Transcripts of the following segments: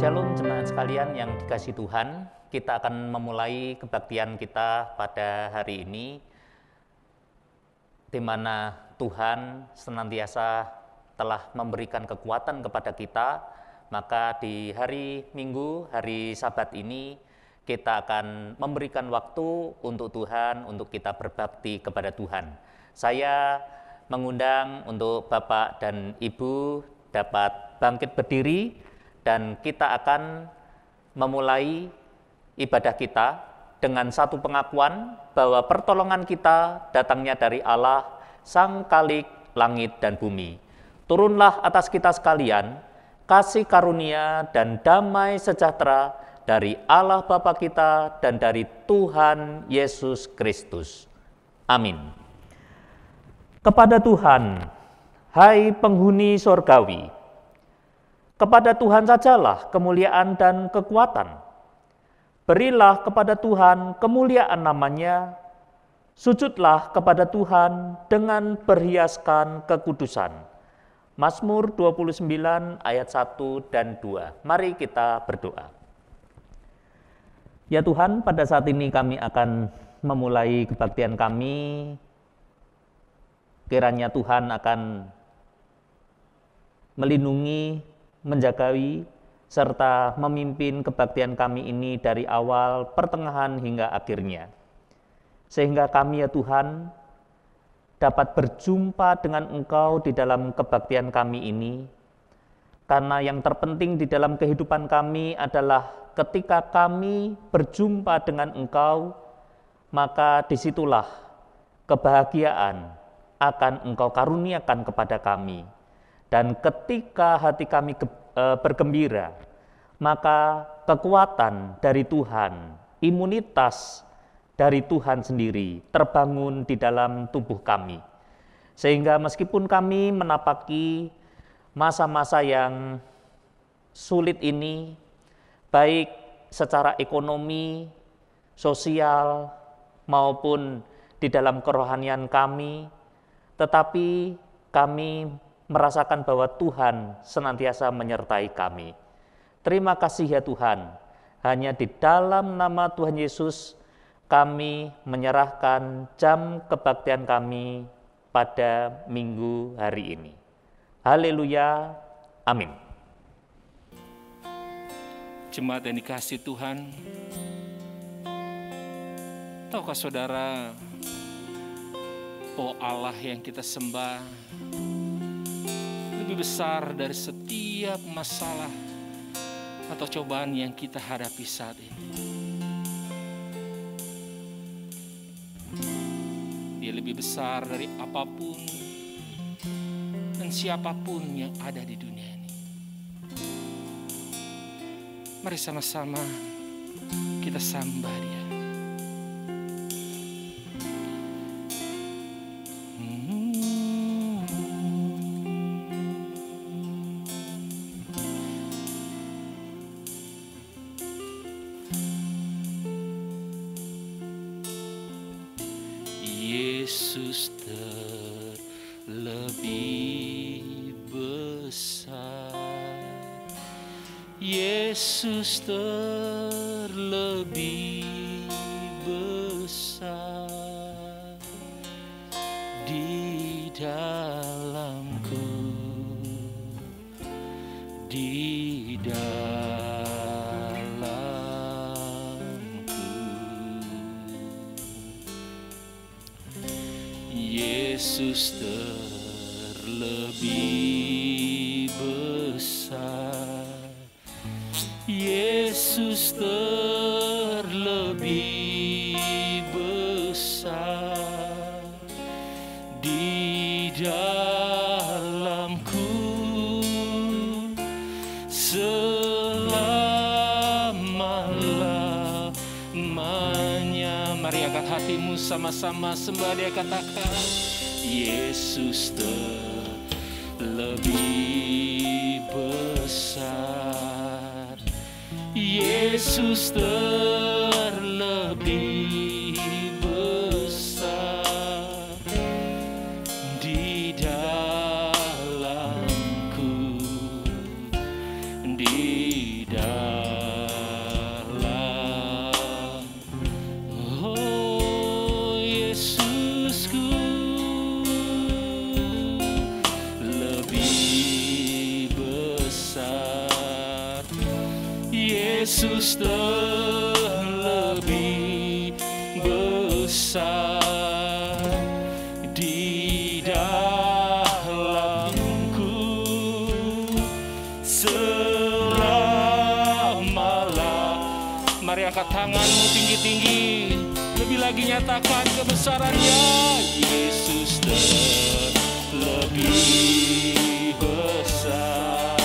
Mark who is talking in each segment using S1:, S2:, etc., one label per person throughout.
S1: Shalom jemaat sekalian yang dikasihi Tuhan, kita akan memulai kebaktian kita pada hari ini, di mana Tuhan senantiasa telah memberikan kekuatan kepada kita. Maka di hari Minggu, hari Sabat ini, kita akan memberikan waktu untuk Tuhan, untuk kita berbakti kepada Tuhan. Saya mengundang untuk Bapak dan Ibu dapat bangkit berdiri, dan kita akan memulai ibadah kita dengan satu pengakuan bahwa pertolongan kita datangnya dari Allah, Sang Khalik langit dan bumi. Turunlah atas kita sekalian kasih karunia dan damai sejahtera dari Allah Bapa kita dan dari Tuhan Yesus Kristus. Amin. Kepada Tuhan, hai penghuni sorgawi, kepada Tuhan sajalah kemuliaan dan kekuatan. Berilah kepada Tuhan kemuliaan namanya, sujudlah kepada Tuhan dengan berhiaskan kekudusan. Mazmur 29 ayat 1 dan 2. Mari kita berdoa. Ya Tuhan, pada saat ini kami akan memulai kebaktian kami. Kiranya Tuhan akan melindungi, menjagai, serta memimpin kebaktian kami ini dari awal, pertengahan, hingga akhirnya. Sehingga kami ya Tuhan, dapat berjumpa dengan Engkau di dalam kebaktian kami ini, karena yang terpenting di dalam kehidupan kami adalah ketika kami berjumpa dengan Engkau, maka disitulah kebahagiaan akan Engkau karuniakan kepada kami. Dan ketika hati kami bergembira, maka kekuatan dari Tuhan, imunitas dari Tuhan sendiri terbangun di dalam tubuh kami. Sehingga meskipun kami menapaki masa-masa yang sulit ini, baik secara ekonomi, sosial, maupun di dalam kerohanian kami, tetapi kami merasakan bahwa Tuhan senantiasa menyertai kami. Terima kasih ya Tuhan, hanya di dalam nama Tuhan Yesus kami menyerahkan jam kebaktian kami pada minggu hari ini. Haleluya, amin.
S2: Jemaat yang dikasihi Tuhan, tahukah saudara bahwa Allah yang kita sembah lebih besar dari setiap masalah atau cobaan yang kita hadapi saat ini. Dia lebih besar dari apapun dan siapapun yang ada di dunia ini. Mari sama-sama kita sembah Dia. Yesus terlebih besar, Yesus terlebih besar di dalamku, di Yesus terlebih besar, Yesus terlebih besar di dalamku selama-lamanya. Mari angkat hatimu, sama-sama sembah Dia, katakan Yesus terlebih besar, Yesus terlebih besar di dalamku, di dalamku. Yesus terlebih besar di dalamku selama. Mari angkat tanganmu tinggi-tinggi, lebih lagi nyatakan kebesarannya. Yesus terlebih besar,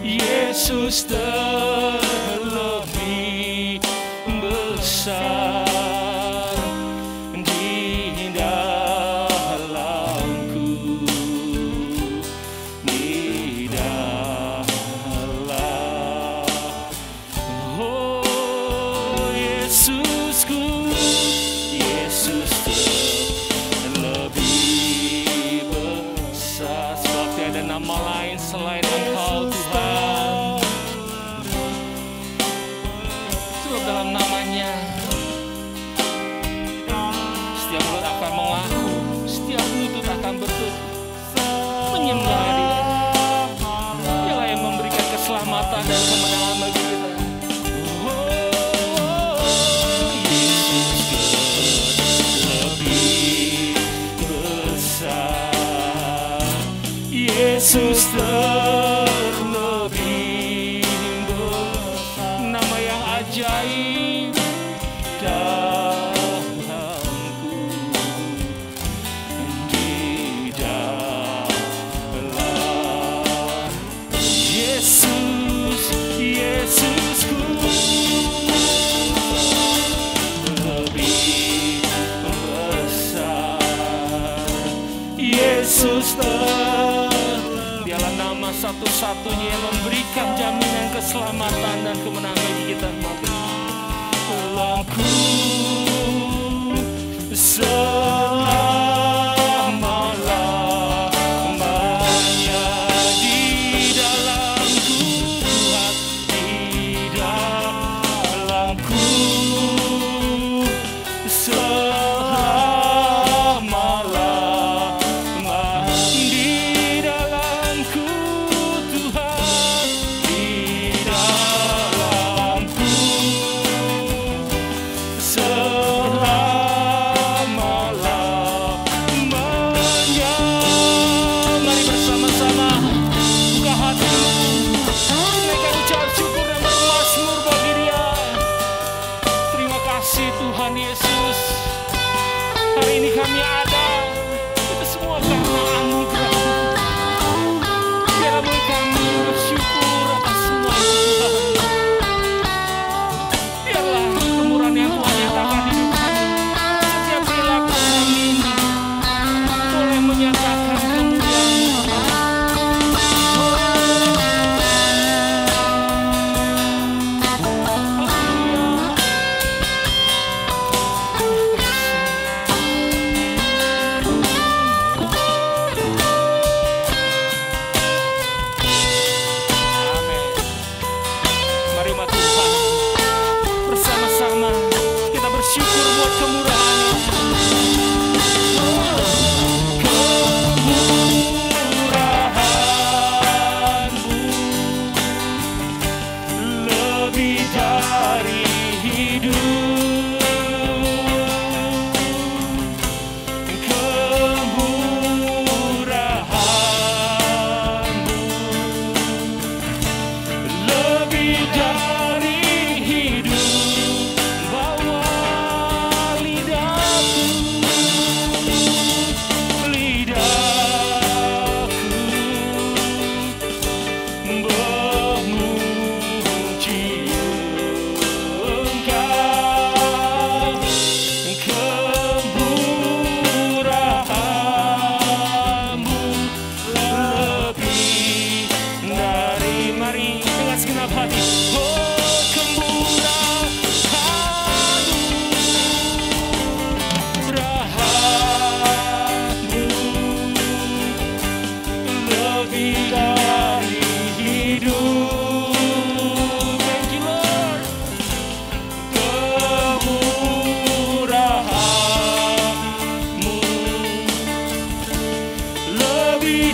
S2: Yesus terlebih besar di dalamku, di dalam. Oh Yesusku, Yesus terlebih besar. Sebab tiada nama lain selain Engkau Tuhan. Sebab dalam namanya setiap mulut akan mengaku, setiap lutut akan bertut menyembah Dia. Dialah yang memberikan keselamatan dan kemenangan bagi kita. Yesus terlebih besar, nama yang ajaib dalamku, di dalam. Yesus, Yesusku lebih besar, Yesus Dialah nama satu-satunya yang memberikan jaminan keselamatan dan kemenangan bagi kita. Dalamku selama-lamanya, di dalamku Tuhan, di dalamku Tuhan Yesus. Hari ini kami ada, itu semua karena anugerah. Biarlah kami bersyukur atas semua itu Tuhan. Biarlah kemurahan yang Tuhan nyatakan di hidup kami. Setiap perilaku kami boleh menyatakan kemuliaan-Mu. Syukur buat kemurahan-Mu. Kemurahan-Mu lebih dari hidup. Kemurahan-Mu lebih dari hidup.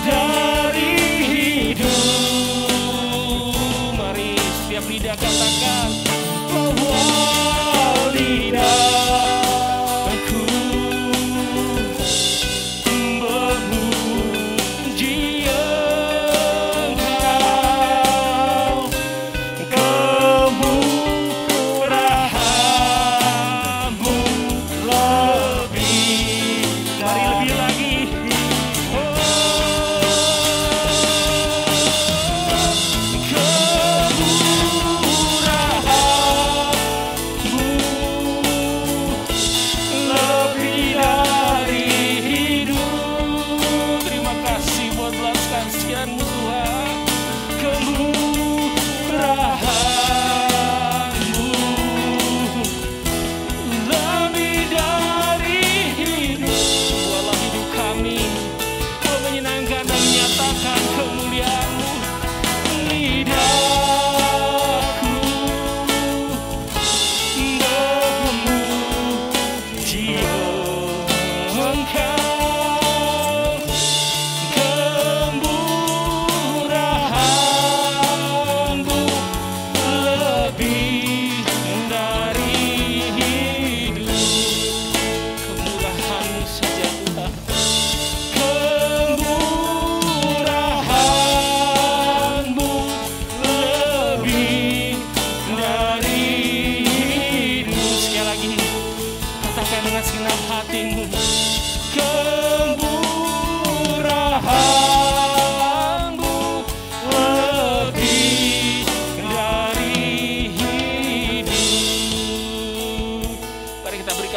S2: Dari hidup, mari setiap lidah dia katakan bahwa lidahku memuji Engkau, kemurahan-Mu lebih dari lebih lagi.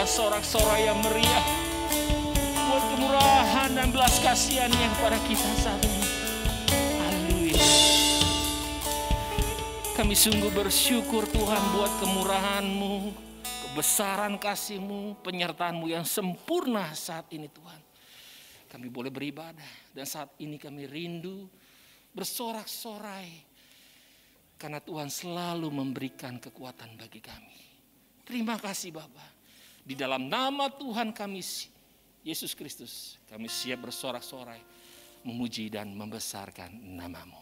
S2: Sorak-sorai yang meriah buat kemurahan dan belas kasihan-Nya kepada kita saat ini. Haleluya. Kami sungguh bersyukur Tuhan buat kemurahan-Mu, kebesaran kasih-Mu, penyertaan-Mu yang sempurna saat ini Tuhan. Kami boleh beribadah dan saat ini kami rindu bersorak-sorai karena Tuhan selalu memberikan kekuatan bagi kami. Terima kasih Bapa. Di dalam nama Tuhan kami, Yesus Kristus, kami siap bersorak-sorai, memuji dan membesarkan nama-Mu.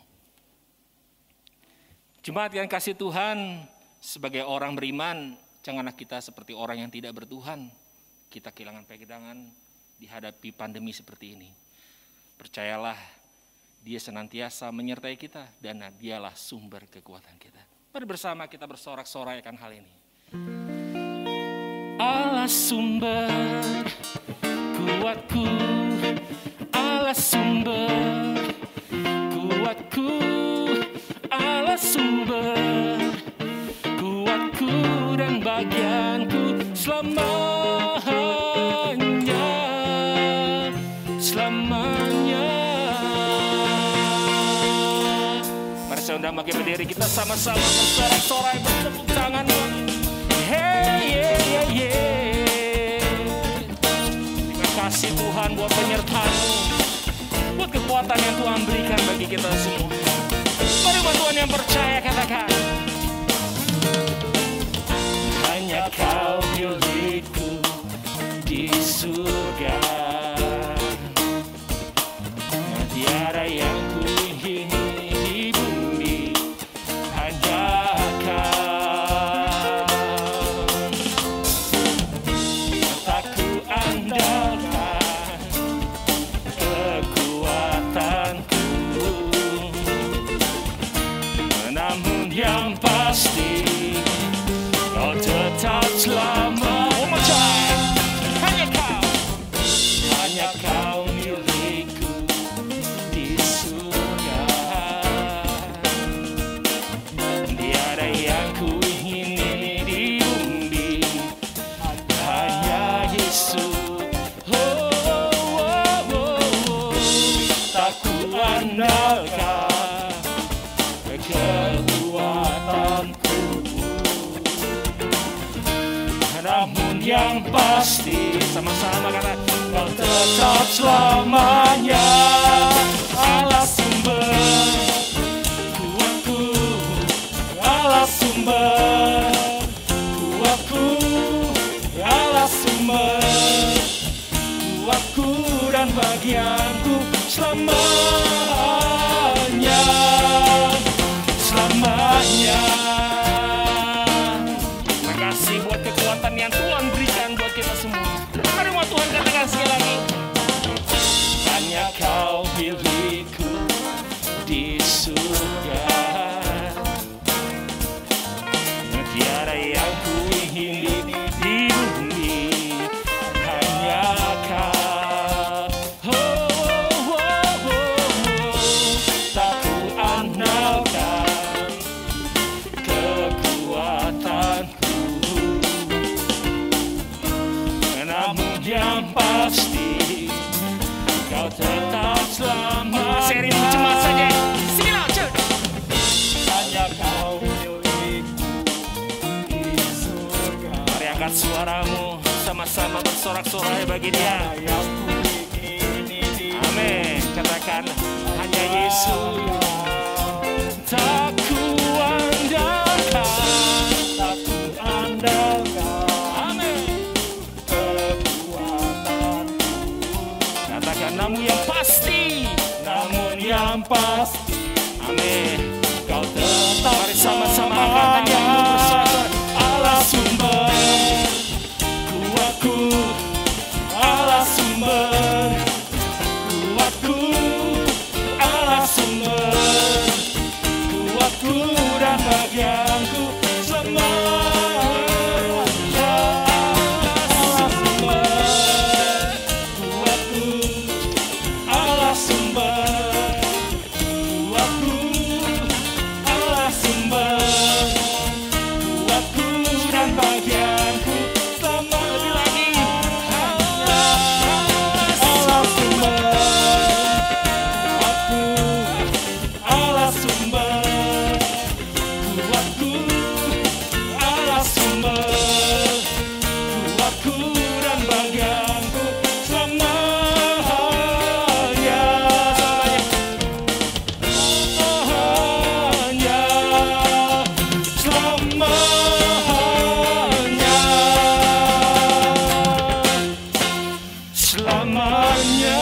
S2: Jemaat yang kasih Tuhan, sebagai orang beriman, janganlah kita seperti orang yang tidak bertuhan. Kita kehilangan pegangan dihadapi pandemi seperti ini. Percayalah, Dia senantiasa menyertai kita dan Dialah sumber kekuatan kita. Mari bersama kita bersorak-sorai akan hal ini. Allah sumber kuatku, Allah sumber kuatku, Allah sumber kuatku dan bagianku selamanya, selamanya. Mari saya undang bagi berdiri, kita sama-sama bersorak-sorai, bertepuk tangan. Hey, yeah, yeah. Terima kasih Tuhan buat penyertaan-Mu, buat kekuatan yang Tuhan berikan bagi kita semua. Mari buat Tuhan yang percaya katakan, hanya Kau milikku di surga, tiada yang ku ingini di bumi, hanya Kau. Yang pasti Kau tetap selama. One more time. Hanya Kau milikku di surga, tiada yang ku ingini di bumi, hanya Yesus. Oh, oh, oh, oh. Tak ku andalkan kekuatanku, namun yang pasti sama-sama kata Kau tetap selamanya. Allah sumber kuatku, Allah sumber kuatku, Allah sumber kuatku dan bagianku selamanya, selamanya. Angkat suaramu, sama-sama bersorak-sorai bagi Dia. Amin. Katakan hanya Yesus. Tak kuandalkan, amin, katakan namun yang pasti, amin. Kau tetap, mari sama-sama angkat tanganmu bersorak. Allah sumber kuatku, Allah sumber kuatku, Allah sumber kuatku dan bagianku selamanya. Allah sumber kuatku, Allah sumber kuatku, Allah sumber kuatku dan bagianku selama lebih lagi. Allah sumber kuatku, Allah sumber kuatku, Allah sumber kuatku dan bagianku selamanya. Selamanya.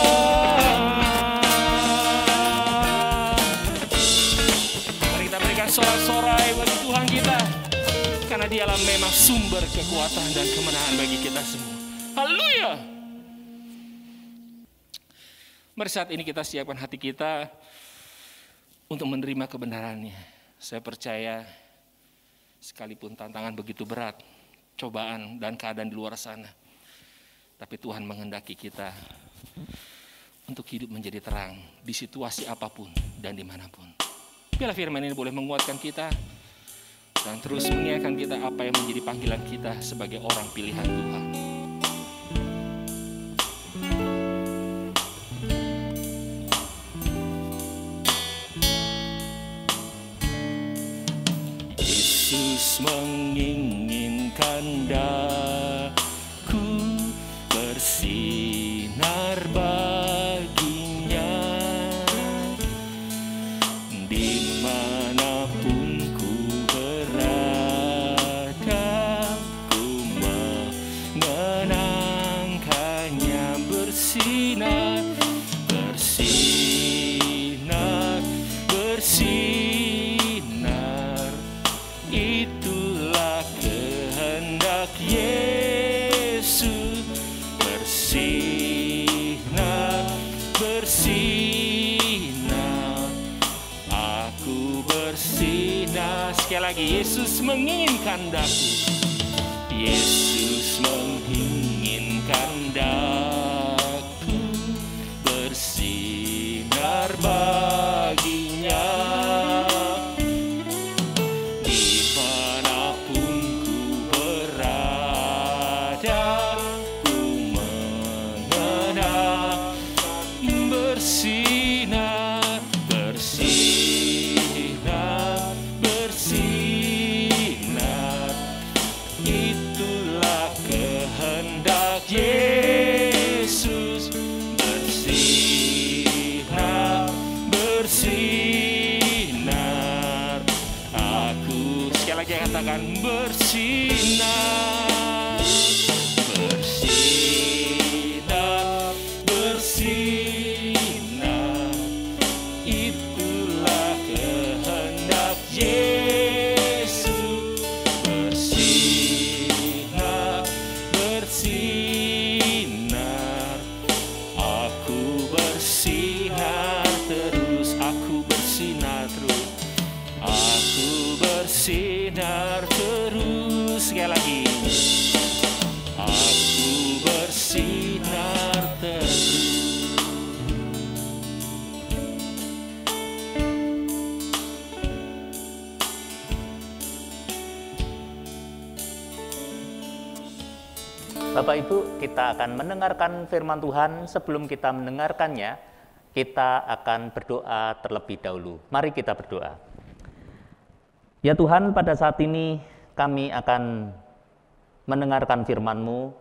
S2: Mari kita berikan sorak-sorai bagi Tuhan kita, karena Dialah memang sumber kekuatan dan kemenangan bagi kita semua. Haleluya. Mari saat ini kita siapkan hati kita untuk menerima kebenarannya. Saya percaya sekalipun tantangan begitu berat, cobaan dan keadaan di luar sana, tapi Tuhan menghendaki kita untuk hidup menjadi terang di situasi apapun dan dimanapun. Biarlah firman ini boleh menguatkan kita dan terus mengingatkan kita apa yang menjadi panggilan kita sebagai orang pilihan Tuhan. Yesus menginginkan daku bersinar baginya, dimanapun ku berada, ku mengenangkannya. Bersinar, bersinar, bersinar, itulah kehendak Yesus. Bersinar, bersinar, aku bersinar. Sekali lagi, Yesus menginginkan daku, Yesus menginginkan daku bersinar baginya, dimanapun ku berada, ku mengenang. Bersinar, bersinar, bersinar, itulah kehendak Yesus. Bersinar, bersinar, aku sekali lagi katakan bersinar, bersinar, bersinar, itulah kehendak Yesus. Bersinar, bersinar, aku bersinar terus, aku bersinar terus, aku bersinar terus. Sekali lagi, aku bersinar terus.
S1: Bapak Ibu, kita akan mendengarkan firman Tuhan. Sebelum kita mendengarkannya, kita akan berdoa terlebih dahulu. Mari kita berdoa. Ya Tuhan, pada saat ini kami akan mendengarkan firman-Mu.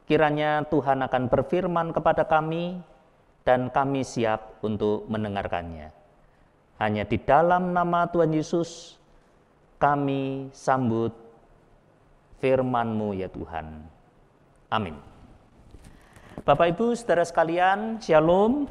S1: Kiranya Tuhan akan berfirman kepada kami dan kami siap untuk mendengarkannya. Hanya di dalam nama Tuhan Yesus kami sambut firman-Mu ya Tuhan. Amin. Bapak Ibu saudara sekalian, Shalom.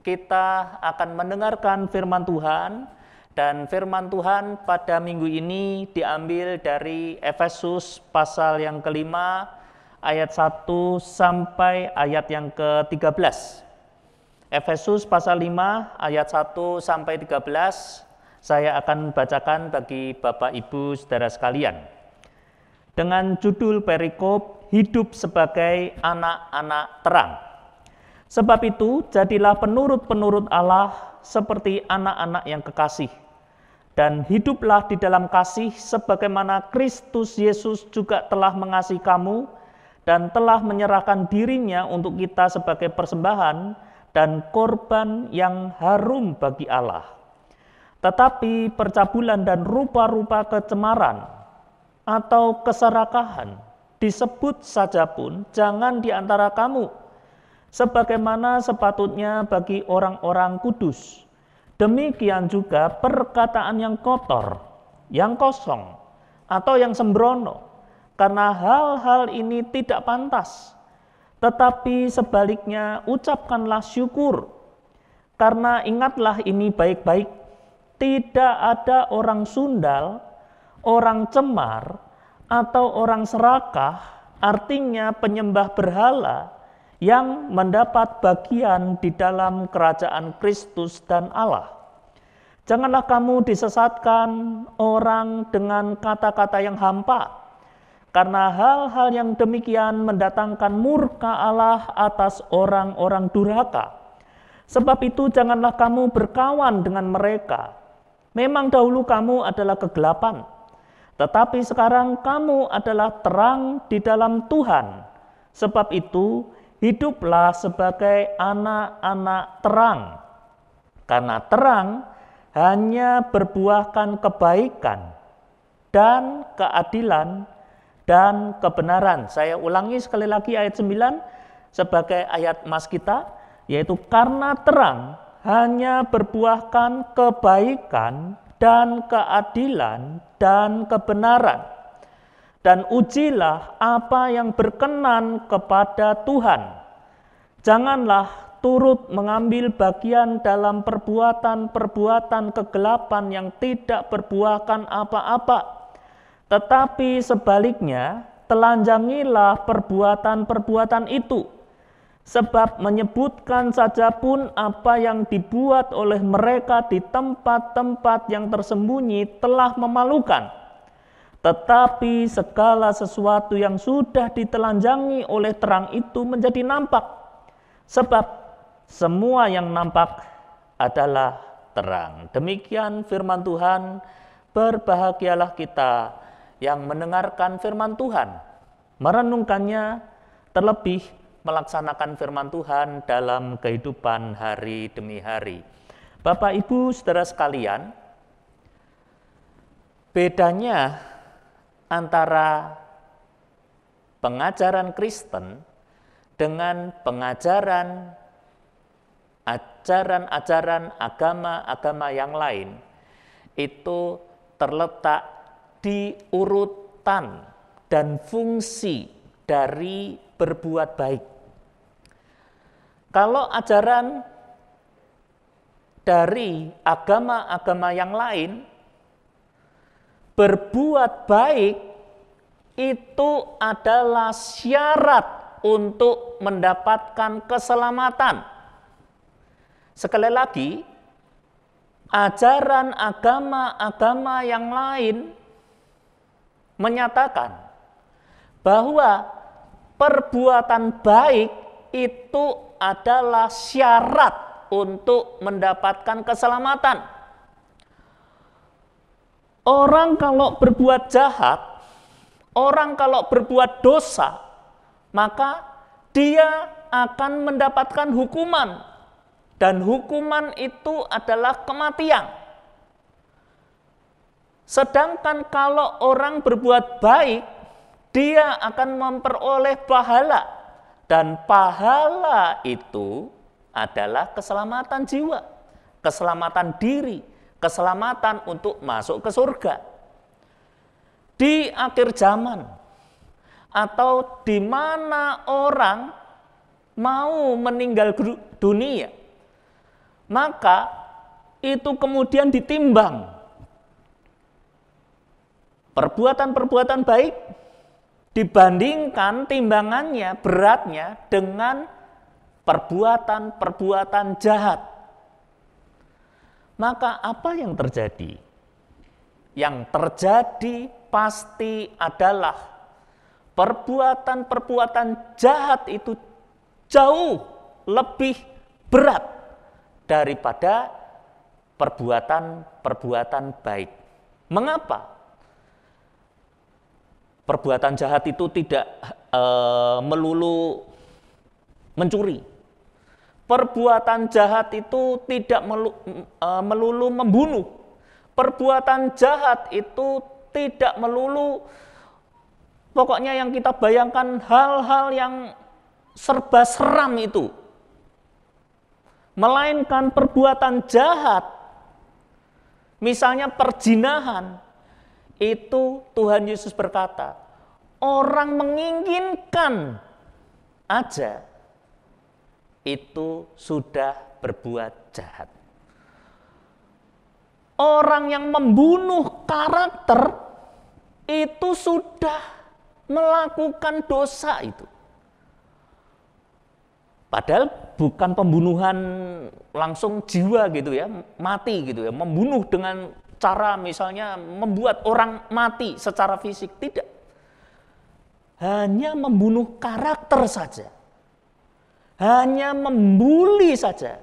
S1: Kita akan mendengarkan firman Tuhan, dan firman Tuhan pada minggu ini diambil dari Efesus pasal yang kelima ayat 1 sampai ayat yang ke-13. Efesus pasal 5 ayat 1 sampai 13 saya akan bacakan bagi Bapak Ibu saudara sekalian. Dengan judul perikop, hidup sebagai anak-anak terang. Sebab itu, jadilah penurut-penurut Allah seperti anak-anak yang kekasih, dan hiduplah di dalam kasih sebagaimana Kristus Yesus juga telah mengasihi kamu dan telah menyerahkan dirinya untuk kita sebagai persembahan dan korban yang harum bagi Allah. Tetapi percabulan dan rupa-rupa kecemaran atau keserakahan disebut saja pun jangan di antara kamu, sebagaimana sepatutnya bagi orang-orang kudus. Demikian juga perkataan yang kotor, yang kosong, atau yang sembrono, karena hal-hal ini tidak pantas. Tetapi sebaliknya ucapkanlah syukur, karena ingatlah ini baik-baik, tidak ada orang sundal, orang cemar, atau orang serakah, artinya penyembah berhala, yang mendapat bagian di dalam kerajaan Kristus dan Allah. Janganlah kamu disesatkan orang dengan kata-kata yang hampa, karena hal-hal yang demikian mendatangkan murka Allah atas orang-orang durhaka. Sebab itu janganlah kamu berkawan dengan mereka. Memang dahulu kamu adalah kegelapan, tetapi sekarang kamu adalah terang di dalam Tuhan. Sebab itu hiduplah sebagai anak-anak terang, karena terang hanya berbuahkan kebaikan dan keadilan dan kebenaran. Saya ulangi sekali lagi ayat 9 sebagai ayat mas kita, yaitu karena terang hanya berbuahkan kebaikan dan keadilan dan kebenaran. Dan ujilah apa yang berkenan kepada Tuhan. Janganlah turut mengambil bagian dalam perbuatan-perbuatan kegelapan yang tidak berbuahkan apa-apa. Tetapi sebaliknya, telanjangilah perbuatan-perbuatan itu. Sebab menyebutkan saja pun apa yang dibuat oleh mereka di tempat-tempat yang tersembunyi telah memalukan. Tetapi segala sesuatu yang sudah ditelanjangi oleh terang itu menjadi nampak. Sebab semua yang nampak adalah terang. Demikian firman Tuhan. Berbahagialah kita yang mendengarkan firman Tuhan, merenungkannya, terlebih melaksanakan firman Tuhan dalam kehidupan hari demi hari. Bapak, Ibu, saudara sekalian, bedanya antara pengajaran Kristen dengan pengajaran ajaran-ajaran agama-agama yang lain itu terletak di urutan dan fungsi dari berbuat baik. Kalau ajaran dari agama-agama yang lain, berbuat baik itu adalah syarat untuk mendapatkan keselamatan. Sekali lagi, ajaran agama-agama yang lain menyatakan bahwa perbuatan baik itu adalah syarat untuk mendapatkan keselamatan. Orang kalau berbuat jahat, orang kalau berbuat dosa, maka dia akan mendapatkan hukuman. Dan hukuman itu adalah kematian. Sedangkan kalau orang berbuat baik, dia akan memperoleh pahala. Dan pahala itu adalah keselamatan jiwa, keselamatan diri, keselamatan untuk masuk ke surga. Di akhir zaman, atau di mana orang mau meninggal dunia, maka itu kemudian ditimbang perbuatan-perbuatan baik dibandingkan timbangannya, beratnya dengan perbuatan-perbuatan jahat. Maka apa yang terjadi? Yang terjadi pasti adalah perbuatan-perbuatan jahat itu jauh lebih berat daripada perbuatan-perbuatan baik. Mengapa? Perbuatan jahat itu tidak melulu mencuri. Perbuatan jahat itu tidak melulu membunuh. Perbuatan jahat itu tidak melulu, pokoknya yang kita bayangkan hal-hal yang serba seram itu. Melainkan perbuatan jahat, misalnya perzinahan, itu Tuhan Yesus berkata, orang menginginkan aja itu sudah berbuat jahat. Orang yang membunuh karakter itu sudah melakukan dosa itu. Padahal bukan pembunuhan langsung jiwa gitu ya, mati gitu ya, membunuh dengan cara misalnya membuat orang mati secara fisik, tidak. Hanya membunuh karakter saja. Hanya membuli saja.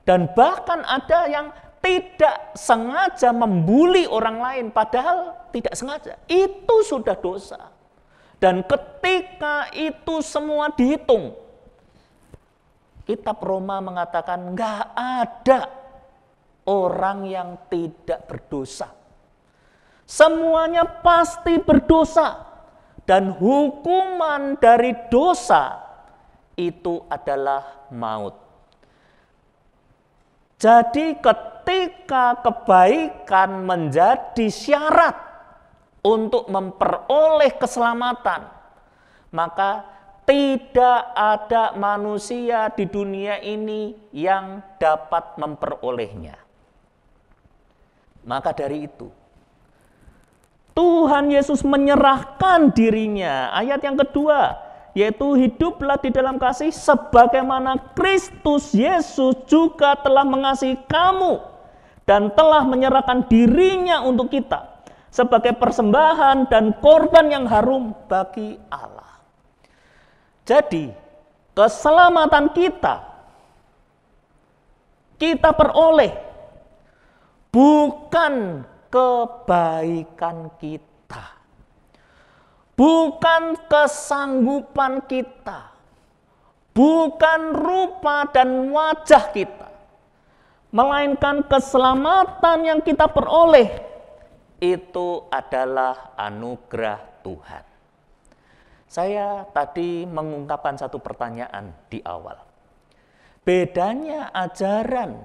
S1: Dan bahkan ada yang tidak sengaja membuli orang lain, padahal tidak sengaja. Itu sudah dosa. Dan ketika itu semua dihitung, kitab Roma mengatakan nggak ada orang yang tidak berdosa. Semuanya pasti berdosa. Dan hukuman dari dosa itu adalah maut. Jadi ketika kebaikan menjadi syarat untuk memperoleh keselamatan, maka tidak ada manusia di dunia ini yang dapat memperolehnya. Maka dari itu, Tuhan Yesus menyerahkan dirinya. Ayat yang kedua, yaitu hiduplah di dalam kasih sebagaimana Kristus Yesus juga telah mengasihi kamu dan telah menyerahkan dirinya untuk kita sebagai persembahan dan korban yang harum bagi Allah. Jadi, keselamatan kita peroleh bukan kebaikan kita. Bukan kesanggupan kita, bukan rupa dan wajah kita, melainkan keselamatan yang kita peroleh itu adalah anugerah Tuhan. Saya tadi mengungkapkan satu pertanyaan di awal. Bedanya ajaran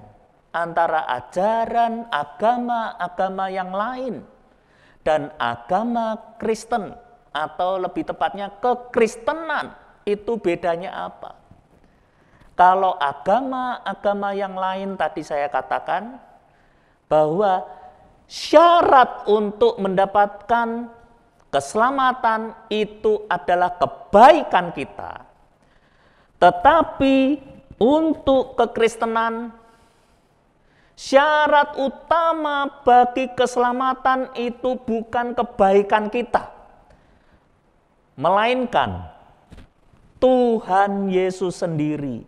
S1: antara ajaran agama-agama yang lain dan agama Kristen, atau lebih tepatnya kekristenan, itu bedanya apa? Kalau agama-agama yang lain tadi saya katakan bahwa syarat untuk mendapatkan keselamatan itu adalah kebaikan kita. Tetapi untuk kekristenan, syarat utama bagi keselamatan itu bukan kebaikan kita, melainkan Tuhan Yesus sendiri,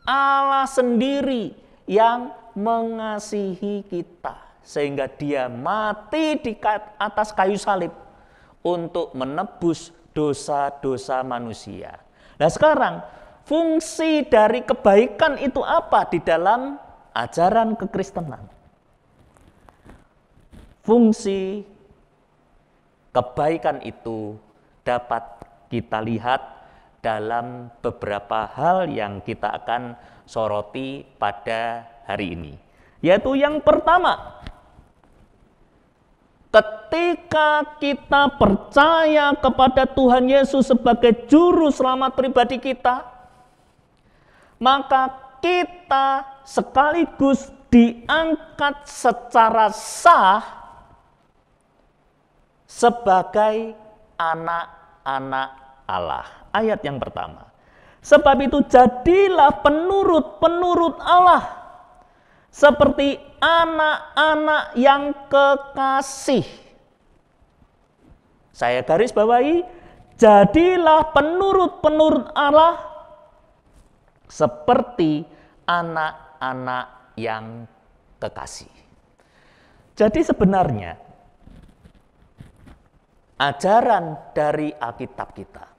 S1: Allah sendiri yang mengasihi kita, sehingga Dia mati di atas kayu salib untuk menebus dosa-dosa manusia. Nah sekarang, fungsi dari kebaikan itu apa di dalam ajaran kekristenan? Fungsi kebaikan itu dapat kita lihat dalam beberapa hal yang kita akan soroti pada hari ini. Yaitu yang pertama, ketika kita percaya kepada Tuhan Yesus sebagai juru selamat pribadi kita, maka kita sekaligus diangkat secara sah sebagai anak-anak Allah. Ayat yang pertama. Sebab itu jadilah penurut-penurut Allah seperti anak-anak yang kekasih. Saya garis bawahi, jadilah penurut-penurut Allah seperti anak-anak yang kekasih. Jadi sebenarnya ajaran dari Alkitab kita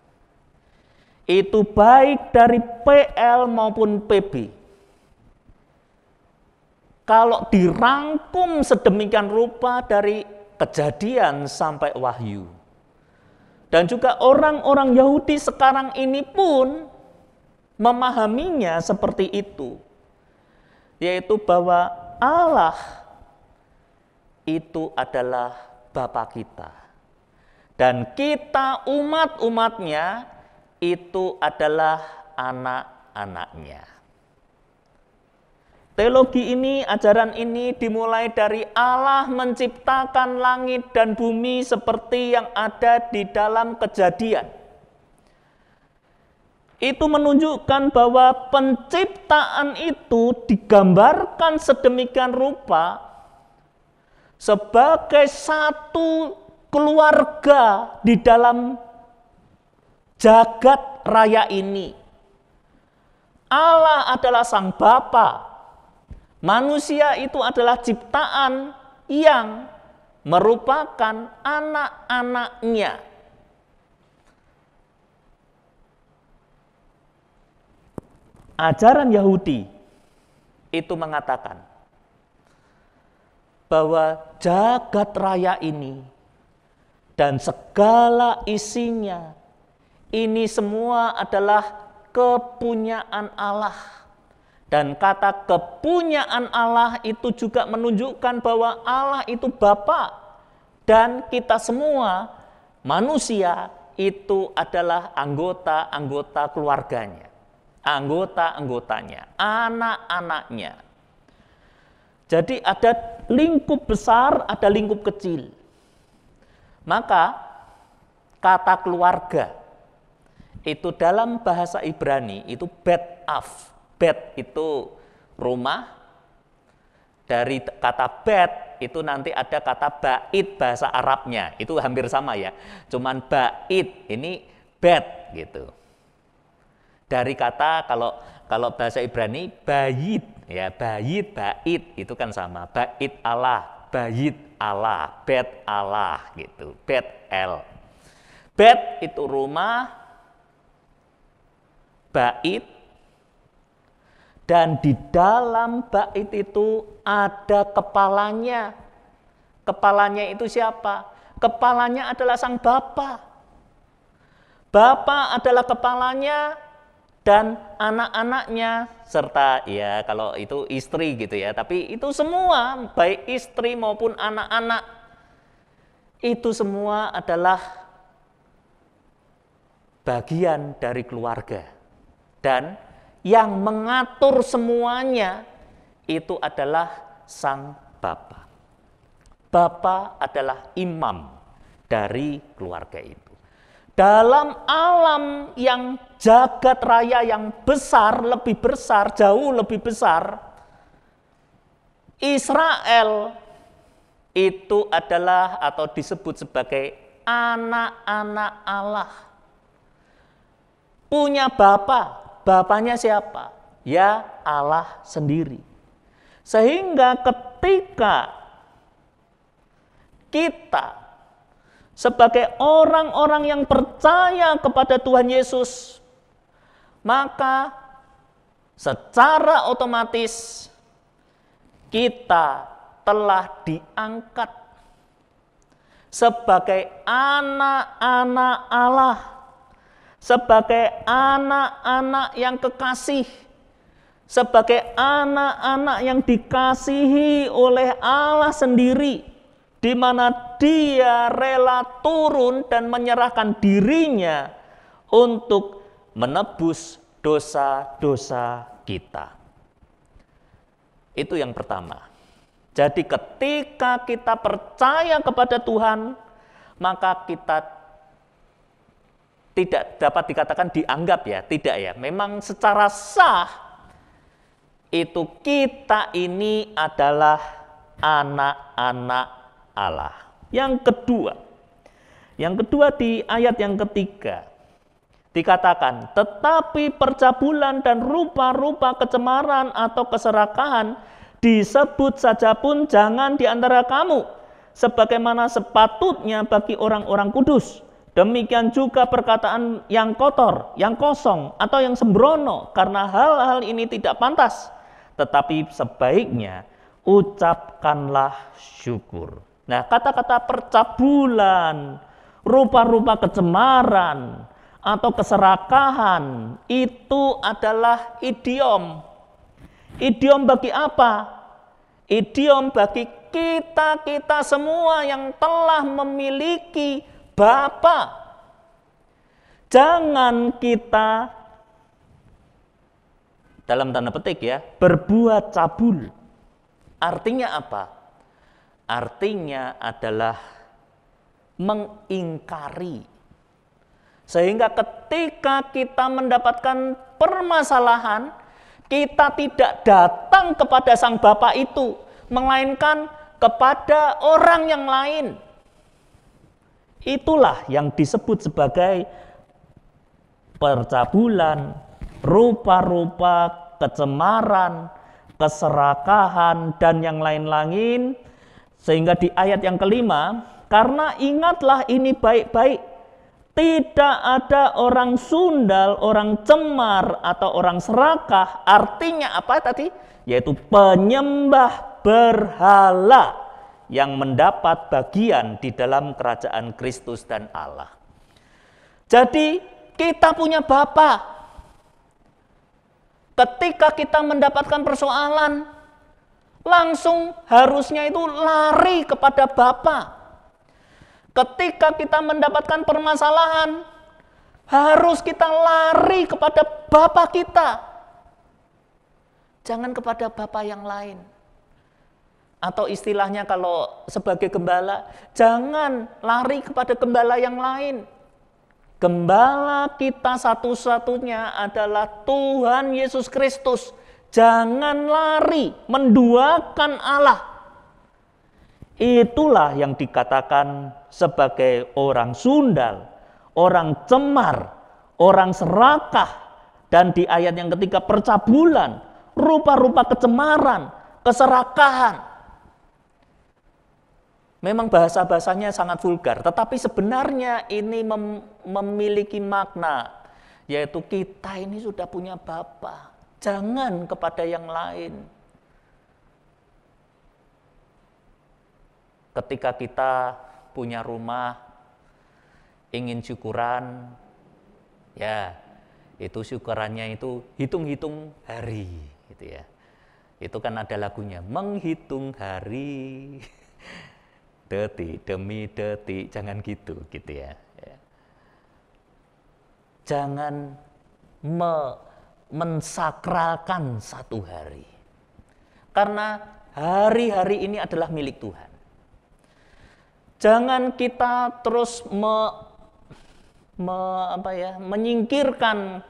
S1: itu baik dari PL maupun PB, kalau dirangkum sedemikian rupa dari Kejadian sampai Wahyu, dan juga orang-orang Yahudi sekarang ini pun memahaminya seperti itu, yaitu bahwa Allah itu adalah Bapa kita, dan kita umat-umatnya itu adalah anak-anaknya. Teologi ini, ajaran ini dimulai dari Allah menciptakan langit dan bumi seperti yang ada di dalam Kejadian. Itu menunjukkan bahwa penciptaan itu digambarkan sedemikian rupa sebagai satu keluarga di dalam jagat raya ini. Allah adalah sang Bapa. Manusia itu adalah ciptaan yang merupakan anak-anaknya. Ajaran Yahudi itu mengatakan bahwa jagat raya ini dan segala isinya ini semua adalah kepunyaan Allah. Dan kata kepunyaan Allah itu juga menunjukkan bahwa Allah itu Bapa, dan kita semua manusia itu adalah anggota-anggota keluarganya, anggota-anggotanya, anak-anaknya. Jadi ada lingkup besar, ada lingkup kecil. Maka kata keluarga itu dalam bahasa Ibrani itu bet af. Bet itu rumah, dari kata bet itu nanti ada kata bait bahasa Arabnya, itu hampir sama ya, cuman bait ini bet gitu. Dari kata kalau bahasa Ibrani bait ya, bait itu kan sama, bait Allah, bait Allah, bet Allah gitu, bet el. Bet itu rumah, bait. Dan di dalam bait itu ada kepalanya. Kepalanya itu siapa? Kepalanya adalah sang Bapa. Bapa adalah kepalanya dan anak-anaknya, serta ya kalau itu istri gitu ya. Tapi itu semua, baik istri maupun anak-anak, itu semua adalah bagian dari keluarga. Dan yang mengatur semuanya itu adalah sang Bapa. Bapa adalah imam dari keluarga itu. Dalam alam yang jagat raya yang besar, lebih besar, jauh lebih besar, Israel itu adalah atau disebut sebagai anak-anak Allah. Punya Bapa. Bapaknya siapa? Ya Allah sendiri. Sehingga ketika kita sebagai orang-orang yang percaya kepada Tuhan Yesus, maka secara otomatis kita telah diangkat sebagai anak-anak Allah, sebagai anak-anak yang kekasih, sebagai anak-anak yang dikasihi oleh Allah sendiri, di mana Dia rela turun dan menyerahkan dirinya untuk menebus dosa-dosa kita. Itu yang pertama. Jadi ketika kita percaya kepada Tuhan, maka kita tidak dapat dikatakan dianggap ya, tidak ya. Memang secara sah itu kita ini adalah anak-anak Allah. Yang kedua di ayat yang ketiga dikatakan, tetapi percabulan dan rupa-rupa kecemaran atau keserakahan disebut saja pun jangan di antara kamu, sebagaimana sepatutnya bagi orang-orang kudus. Demikian juga perkataan yang kotor, yang kosong, atau yang sembrono, karena hal-hal ini tidak pantas. Tetapi sebaiknya ucapkanlah syukur. Nah, kata-kata percabulan, rupa-rupa kecemaran, atau keserakahan, itu adalah idiom. Idiom bagi apa? Idiom bagi kita semua yang telah memiliki Bapa. Jangan kita, dalam tanda petik ya, berbuat cabul. Artinya apa? Artinya adalah mengingkari. Sehingga ketika kita mendapatkan permasalahan, kita tidak datang kepada sang Bapa itu, melainkan kepada orang yang lain. Itulah yang disebut sebagai percabulan, rupa-rupa kecemaran, keserakahan, dan yang lain-lain. Sehingga di ayat yang kelima, karena ingatlah ini baik-baik, tidak ada orang sundal, orang cemar, atau orang serakah. Artinya apa tadi? Yaitu penyembah berhala yang mendapat bagian di dalam kerajaan Kristus dan Allah. Jadi kita punya Bapa. Ketika kita mendapatkan persoalan, langsung harusnya itu lari kepada Bapa. Ketika kita mendapatkan permasalahan, harus kita lari kepada Bapa kita. Jangan kepada Bapa yang lain. Atau istilahnya kalau sebagai gembala, jangan lari kepada gembala yang lain. Gembala kita satu-satunya adalah Tuhan Yesus Kristus. Jangan lari menduakan Allah. Itulah yang dikatakan sebagai orang sundal, orang cemar, orang serakah, dan di ayat yang ketiga percabulan, rupa-rupa kecemaran, keserakahan. Memang bahasa-bahasanya sangat vulgar, tetapi sebenarnya ini memiliki makna, yaitu kita ini sudah punya Bapa, jangan kepada yang lain. Ketika kita punya rumah, ingin syukuran, ya itu syukurannya itu hitung-hitung hari, gitu ya. Itu kan ada lagunya, menghitung hari, detik demi detik, jangan gitu ya. Jangan mensakralkan satu hari, karena hari-hari ini adalah milik Tuhan. Jangan kita terus menyingkirkan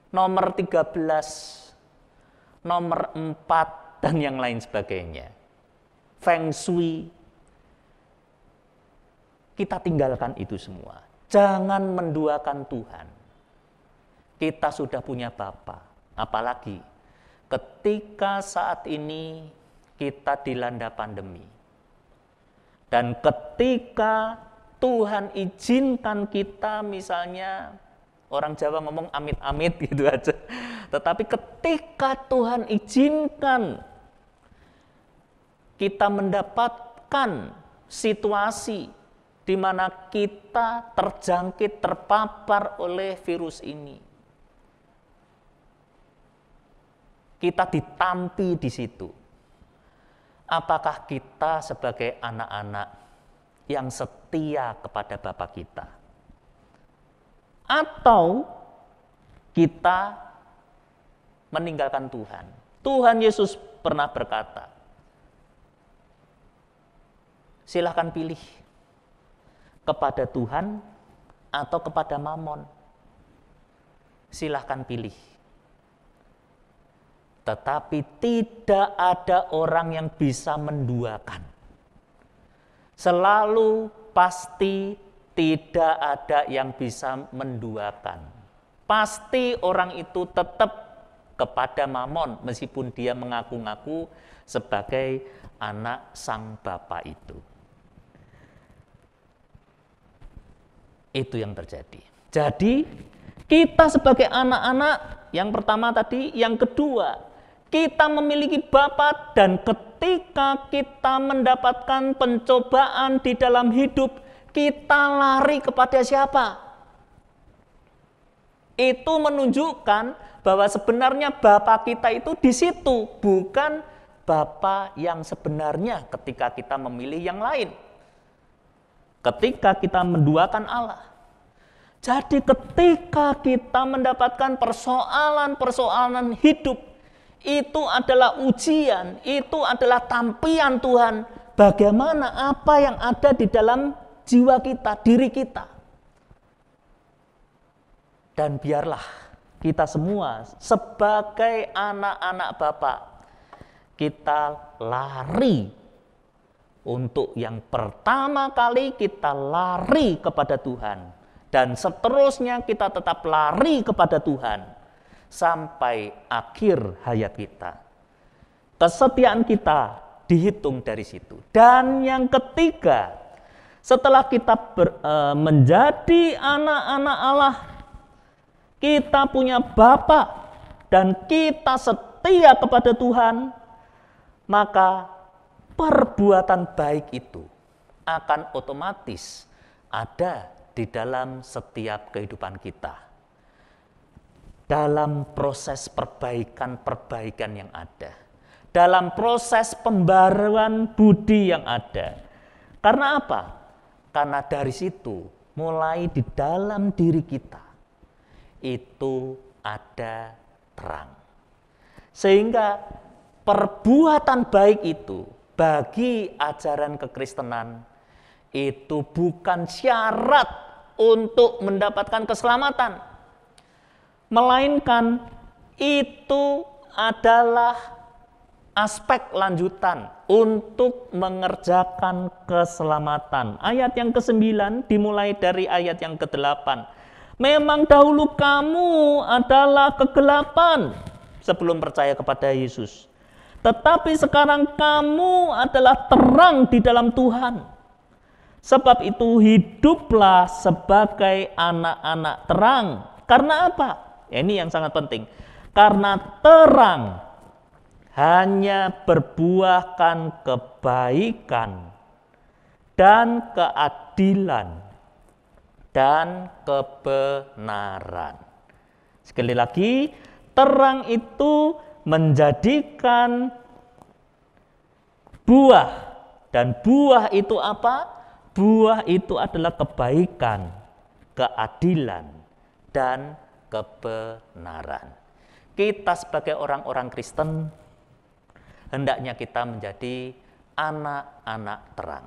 S1: nomor 13, nomor 4, dan yang lain sebagainya. Feng Shui, kita tinggalkan itu semua. Jangan menduakan Tuhan. Kita sudah punya Bapa. Apalagi ketika saat ini kita dilanda pandemi. Dan ketika Tuhan izinkan kita, misalnya orang Jawa ngomong amit-amit gitu aja. Tetapi ketika Tuhan izinkan kita mendapatkan situasi di mana kita terjangkit, terpapar oleh virus ini. Kita ditampi di situ. Apakah kita sebagai anak-anak yang setia kepada Bapa kita? Atau kita meninggalkan Tuhan? Tuhan Yesus pernah berkata, silahkan pilih kepada Tuhan atau kepada Mamon. Silahkan pilih. Tetapi tidak ada orang yang bisa menduakan. Selalu pasti tidak ada yang bisa menduakan. Pasti orang itu tetap kepada Mamon meskipun dia mengaku-ngaku sebagai anak sang Bapa itu. Itu yang terjadi. Jadi kita sebagai anak-anak yang pertama tadi, yang kedua, kita memiliki Bapa dan ketika kita mendapatkan pencobaan di dalam hidup, kita lari kepada siapa? Itu menunjukkan bahwa sebenarnya Bapa kita itu di situ, bukan Bapa yang sebenarnya ketika kita memilih yang lain. Ketika kita menduakan Allah. Jadi ketika kita mendapatkan persoalan-persoalan hidup, itu adalah ujian, itu adalah tampian Tuhan. Bagaimana apa yang ada di dalam jiwa kita, diri kita. Dan biarlah kita semua sebagai anak-anak Bapa, kita lari untuk yang pertama kali kita lari kepada Tuhan. Dan seterusnya kita tetap lari kepada Tuhan. Sampai akhir hayat kita. Kesetiaan kita dihitung dari situ. Dan yang ketiga, setelah kita menjadi anak-anak Allah, kita punya Bapa dan kita setia kepada Tuhan, maka perbuatan baik itu akan otomatis ada di dalam setiap kehidupan kita. Dalam proses perbaikan-perbaikan yang ada. Dalam proses pembaruan budi yang ada. Karena apa? Karena dari situ, mulai di dalam diri kita, itu ada terang. Sehingga perbuatan baik itu, bagi ajaran kekristenan, itu bukan syarat untuk mendapatkan keselamatan. Melainkan itu adalah aspek lanjutan untuk mengerjakan keselamatan. Ayat yang ke-9 dimulai dari ayat yang ke-8. Memang dahulu kamu adalah kegelapan sebelum percaya kepada Yesus. Tetapi sekarang kamu adalah terang di dalam Tuhan. Sebab itu hiduplah sebagai anak-anak terang. Karena apa? Ini yang sangat penting. Karena terang hanya berbuahkan kebaikan dan keadilan dan kebenaran. Sekali lagi, terang itu menjadikan buah. Dan buah itu apa? Buah itu adalah kebaikan, keadilan, dan kebenaran. Kita sebagai orang-orang Kristen, hendaknya kita menjadi anak-anak terang.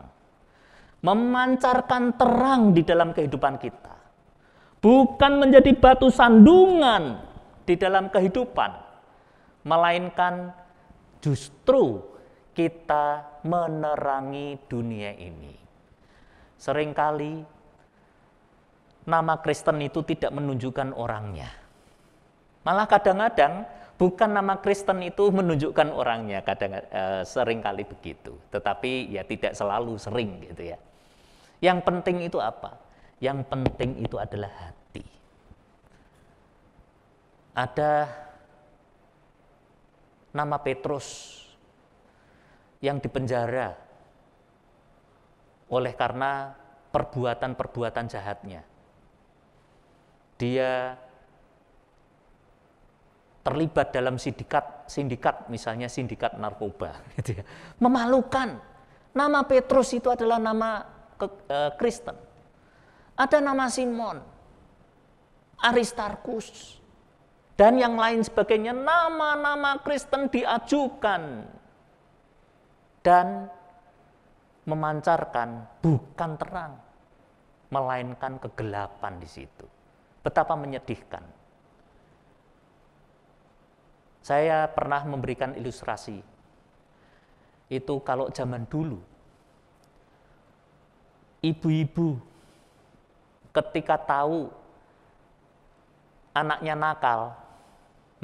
S1: Memancarkan terang di dalam kehidupan kita. Bukan menjadi batu sandungan di dalam kehidupan. Melainkan justru kita menerangi dunia ini. Seringkali nama Kristen itu tidak menunjukkan orangnya. Malah kadang-kadang bukan nama Kristen itu menunjukkan orangnya, seringkali begitu. Tetapi ya tidak selalu sering gitu ya. Yang penting itu apa? Yang penting itu adalah hati. Ada nama Petrus yang dipenjara oleh karena perbuatan-perbuatan jahatnya. Dia terlibat dalam sindikat misalnya sindikat narkoba, gitu ya. Memalukan. Nama Petrus itu adalah nama Kristen. Ada nama Simon, Aristarkus, dan yang lain sebagainya. Nama-nama Kristen diajukan dan memancarkan bukan terang, melainkan kegelapan di situ. Betapa menyedihkan. Saya pernah memberikan ilustrasi. Itu kalau zaman dulu, ibu-ibu ketika tahu anaknya nakal,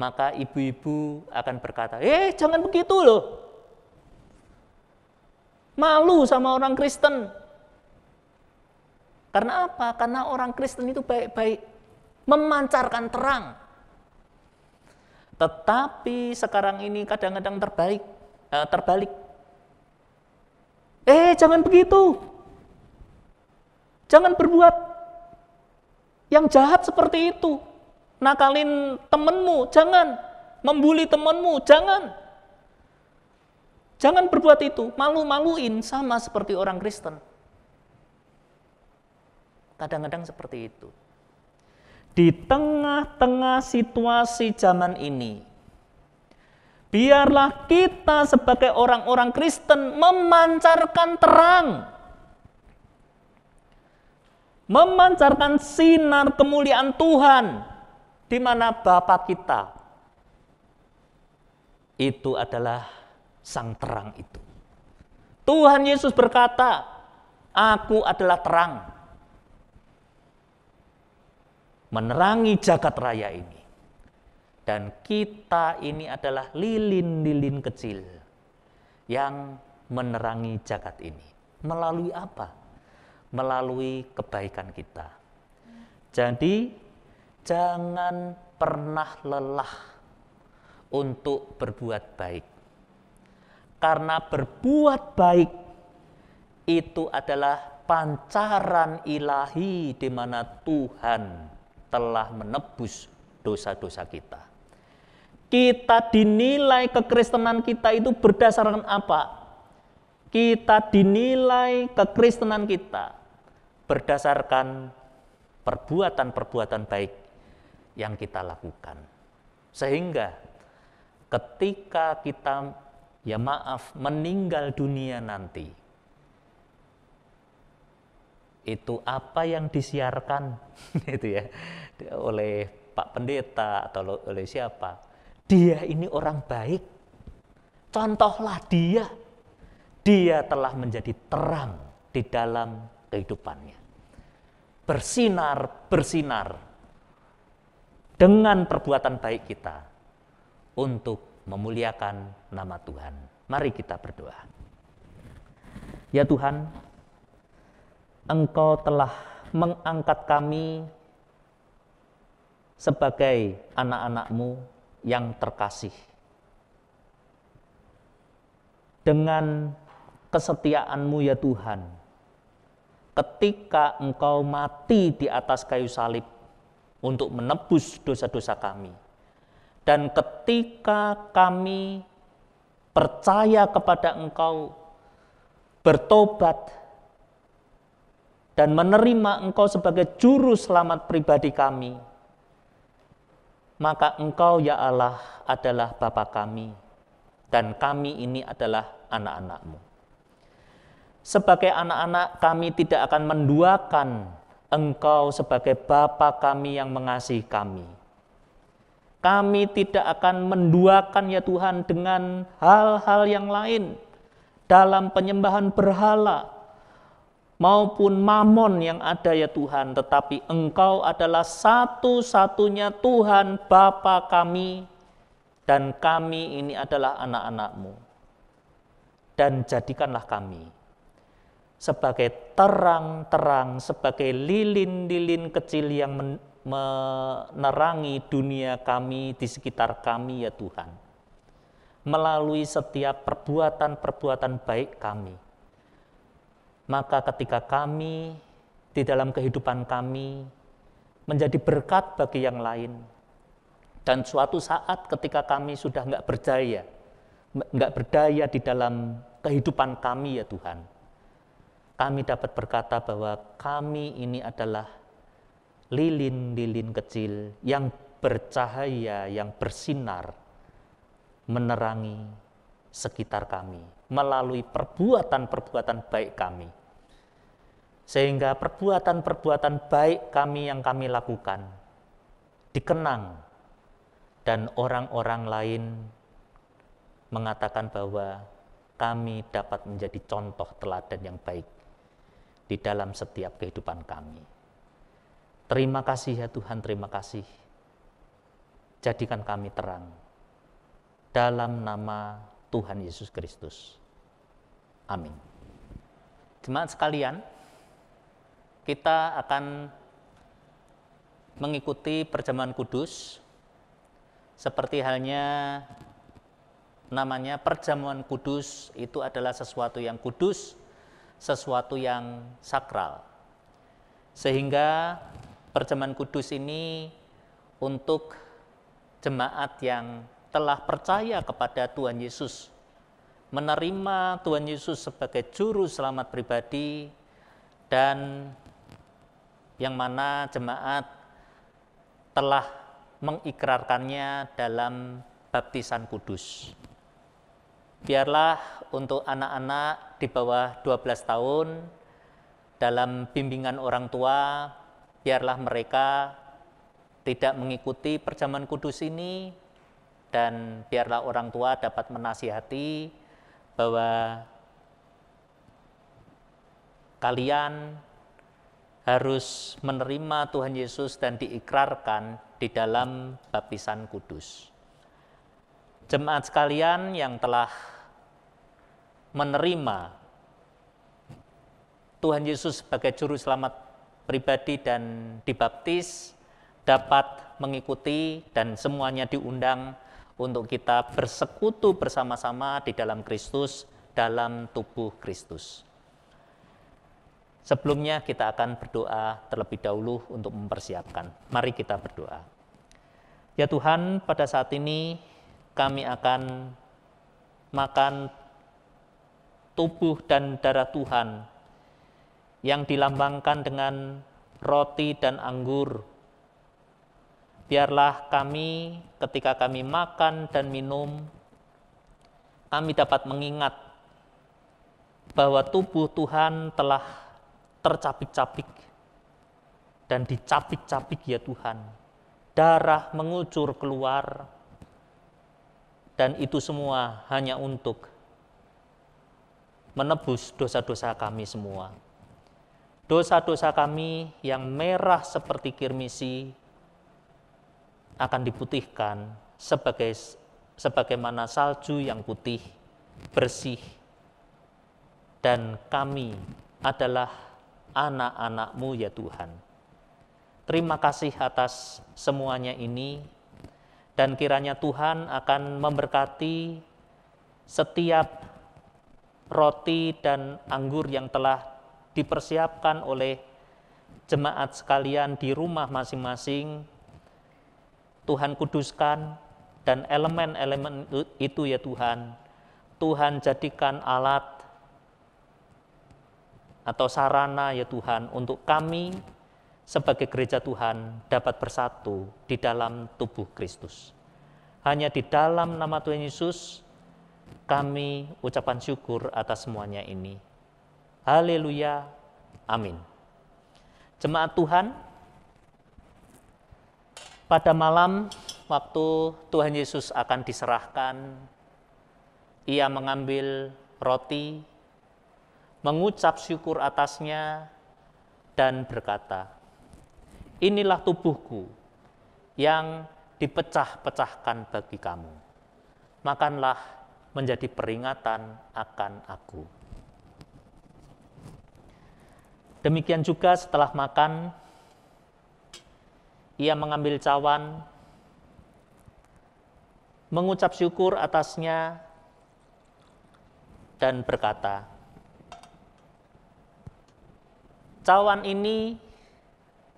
S1: maka ibu-ibu akan berkata, jangan begitu loh. Malu sama orang Kristen. Karena apa? Karena orang Kristen itu baik-baik, memancarkan terang. Tetapi sekarang ini kadang-kadang terbalik. Jangan begitu. Jangan berbuat yang jahat seperti itu. Nakalin temenmu, jangan. Membuli temenmu, jangan. Jangan berbuat itu, malu-maluin sama seperti orang Kristen. Kadang-kadang seperti itu. Di tengah-tengah situasi zaman ini, biarlah kita sebagai orang-orang Kristen memancarkan terang. Memancarkan sinar kemuliaan Tuhan di mana Bapa kita itu adalah sang terang itu. Tuhan Yesus berkata, "Aku adalah terang, menerangi jagat raya ini." Dan kita ini adalah lilin-lilin kecil yang menerangi jagat ini. Melalui apa? Melalui kebaikan kita. Jadi, jangan pernah lelah untuk berbuat baik. Karena berbuat baik itu adalah pancaran ilahi di mana Tuhan telah menebus dosa-dosa kita. Kita dinilai kekristenan kita itu berdasarkan apa? Kita dinilai kekristenan kita berdasarkan perbuatan-perbuatan baik yang kita lakukan. Sehingga ketika kita meninggal dunia nanti, itu apa yang disiarkan itu ya oleh Pak Pendeta atau oleh siapa, dia ini orang baik, contohlah dia telah menjadi terang di dalam kehidupannya, bersinar dengan perbuatan baik kita untuk memuliakan nama Tuhan. Mari kita berdoa. Ya Tuhan, Engkau telah mengangkat kami sebagai anak-anak-Mu yang terkasih. Dengan kesetiaan-Mu ya Tuhan, ketika Engkau mati di atas kayu salib untuk menebus dosa-dosa kami, dan ketika kami percaya kepada Engkau, bertobat, dan menerima Engkau sebagai juru selamat pribadi kami, maka Engkau ya Allah adalah Bapa kami, dan kami ini adalah anak-anak-Mu. Sebagai anak-anak, kami tidak akan menduakan Engkau sebagai Bapa kami yang mengasihi kami. Kami tidak akan menduakan ya Tuhan dengan hal-hal yang lain dalam penyembahan berhala maupun mamon yang ada ya Tuhan, tetapi Engkau adalah satu-satunya Tuhan Bapa kami, dan kami ini adalah anak-anak-Mu. Dan jadikanlah kami sebagai terang-terang, sebagai lilin-lilin kecil yang menerangi dunia kami di sekitar kami ya Tuhan, melalui setiap perbuatan-perbuatan baik kami, maka ketika kami di dalam kehidupan kami menjadi berkat bagi yang lain, dan suatu saat ketika kami sudah nggak berdaya di dalam kehidupan kami ya Tuhan, kami dapat berkata bahwa kami ini adalah lilin-lilin kecil yang bercahaya, yang bersinar, menerangi sekitar kami melalui perbuatan-perbuatan baik kami. Sehingga perbuatan-perbuatan baik kami yang kami lakukan dikenang dan orang-orang lain mengatakan bahwa kami dapat menjadi contoh teladan yang baik di dalam setiap kehidupan kami. Terima kasih ya Tuhan, terima kasih. Jadikan kami terang dalam nama Tuhan Yesus Kristus. Amin. Jemaat sekalian, kita akan mengikuti perjamuan kudus seperti halnya namanya perjamuan kudus. Itu adalah sesuatu yang kudus, sesuatu yang sakral. Sehingga perjamuan kudus ini untuk jemaat yang telah percaya kepada Tuhan Yesus, menerima Tuhan Yesus sebagai juru selamat pribadi, dan yang mana jemaat telah mengikrarkannya dalam baptisan kudus. Biarlah untuk anak-anak di bawah 12 tahun dalam bimbingan orang tua, biarlah mereka tidak mengikuti perjamuan kudus ini, dan biarlah orang tua dapat menasihati bahwa kalian harus menerima Tuhan Yesus dan diikrarkan di dalam baptisan kudus. Jemaat sekalian yang telah menerima Tuhan Yesus sebagai juru selamat pribadi dan dibaptis dapat mengikuti dan semuanya diundang untuk kita bersekutu bersama-sama di dalam Kristus, dalam tubuh Kristus. Sebelumnya kita akan berdoa terlebih dahulu untuk mempersiapkan. Mari kita berdoa. Ya Tuhan, pada saat ini kami akan makan tubuh dan darah Tuhan yang dilambangkan dengan roti dan anggur. Biarlah kami ketika kami makan dan minum, kami dapat mengingat bahwa tubuh Tuhan telah tercapik-capik dan dicapik-capik ya Tuhan. Darah mengucur keluar, dan itu semua hanya untuk menebus dosa-dosa kami semua. Dosa-dosa kami yang merah seperti kirmisi akan diputihkan sebagaimana salju yang putih, bersih, dan kami adalah anak-anak-Mu ya Tuhan. Terima kasih atas semuanya ini, dan kiranya Tuhan akan memberkati setiap roti dan anggur yang telah dipersiapkan oleh jemaat sekalian di rumah masing-masing. Tuhan kuduskan, dan elemen-elemen itu ya Tuhan, Tuhan jadikan alat atau sarana ya Tuhan untuk kami sebagai gereja Tuhan dapat bersatu di dalam tubuh Kristus. Hanya di dalam nama Tuhan Yesus kami ucapan syukur atas semuanya ini. Haleluya, amin. Jemaat Tuhan, pada malam waktu Tuhan Yesus akan diserahkan, Ia mengambil roti, mengucap syukur atasnya, dan berkata, "Inilah tubuhku yang dipecah-pecahkan bagi kamu. Makanlah menjadi peringatan akan aku." Demikian juga setelah makan, Ia mengambil cawan, mengucap syukur atasnya, dan berkata, Cawan ini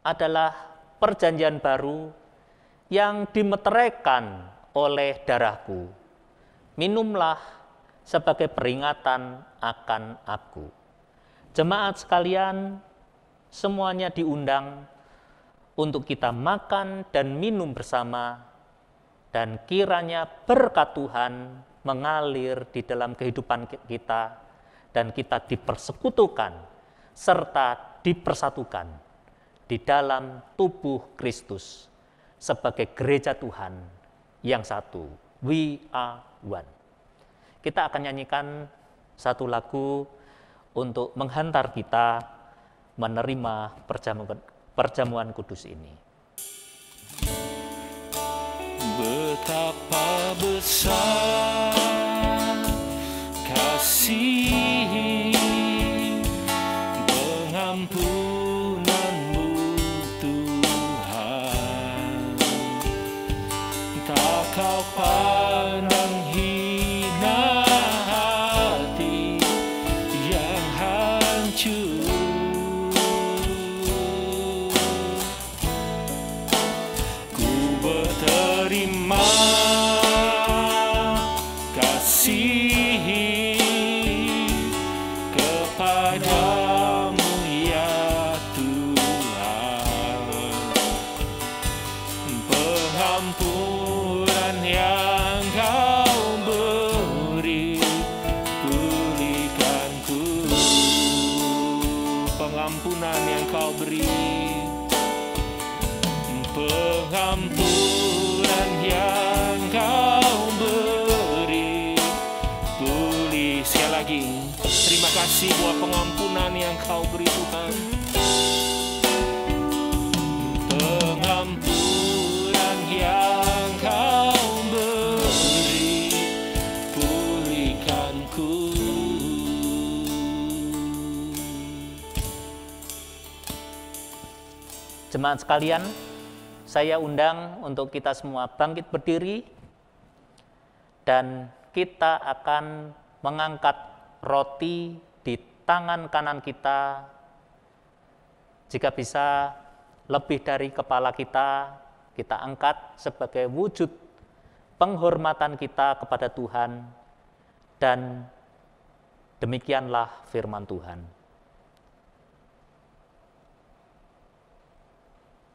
S1: adalah perjanjian baru yang dimeteraikan oleh darahku. Minumlah sebagai peringatan akan aku. Jemaat sekalian, semuanya diundang untuk kita makan dan minum bersama, dan kiranya berkat Tuhan mengalir di dalam kehidupan kita, dan kita dipersekutukan serta dipersatukan di dalam tubuh Kristus sebagai gereja Tuhan yang satu. We are one. Kita akan nyanyikan satu lagu untuk menghantar kita menerima perjamuan kudus ini.
S2: Betapa besar kasih pengampunanmu Tuhan, tak kau pandang hina hati yang hancur. Terima kasih kepadamu ya Tuhan, pengampunan yang kau beri, pulihkanku. Pengampunan yang kau beri, pengampunan yang kau beri, pulih. Sekali lagi, terima kasih buat pengampunan yang kau beri Tuhan. Pengampunan yang kau beri, pulihkanku.
S1: Jemaat sekalian, saya undang untuk kita semua bangkit berdiri, dan kita akan mengangkat roti di tangan kanan kita. Jika bisa lebih dari kepala kita angkat sebagai wujud penghormatan kita kepada Tuhan, dan demikianlah firman Tuhan.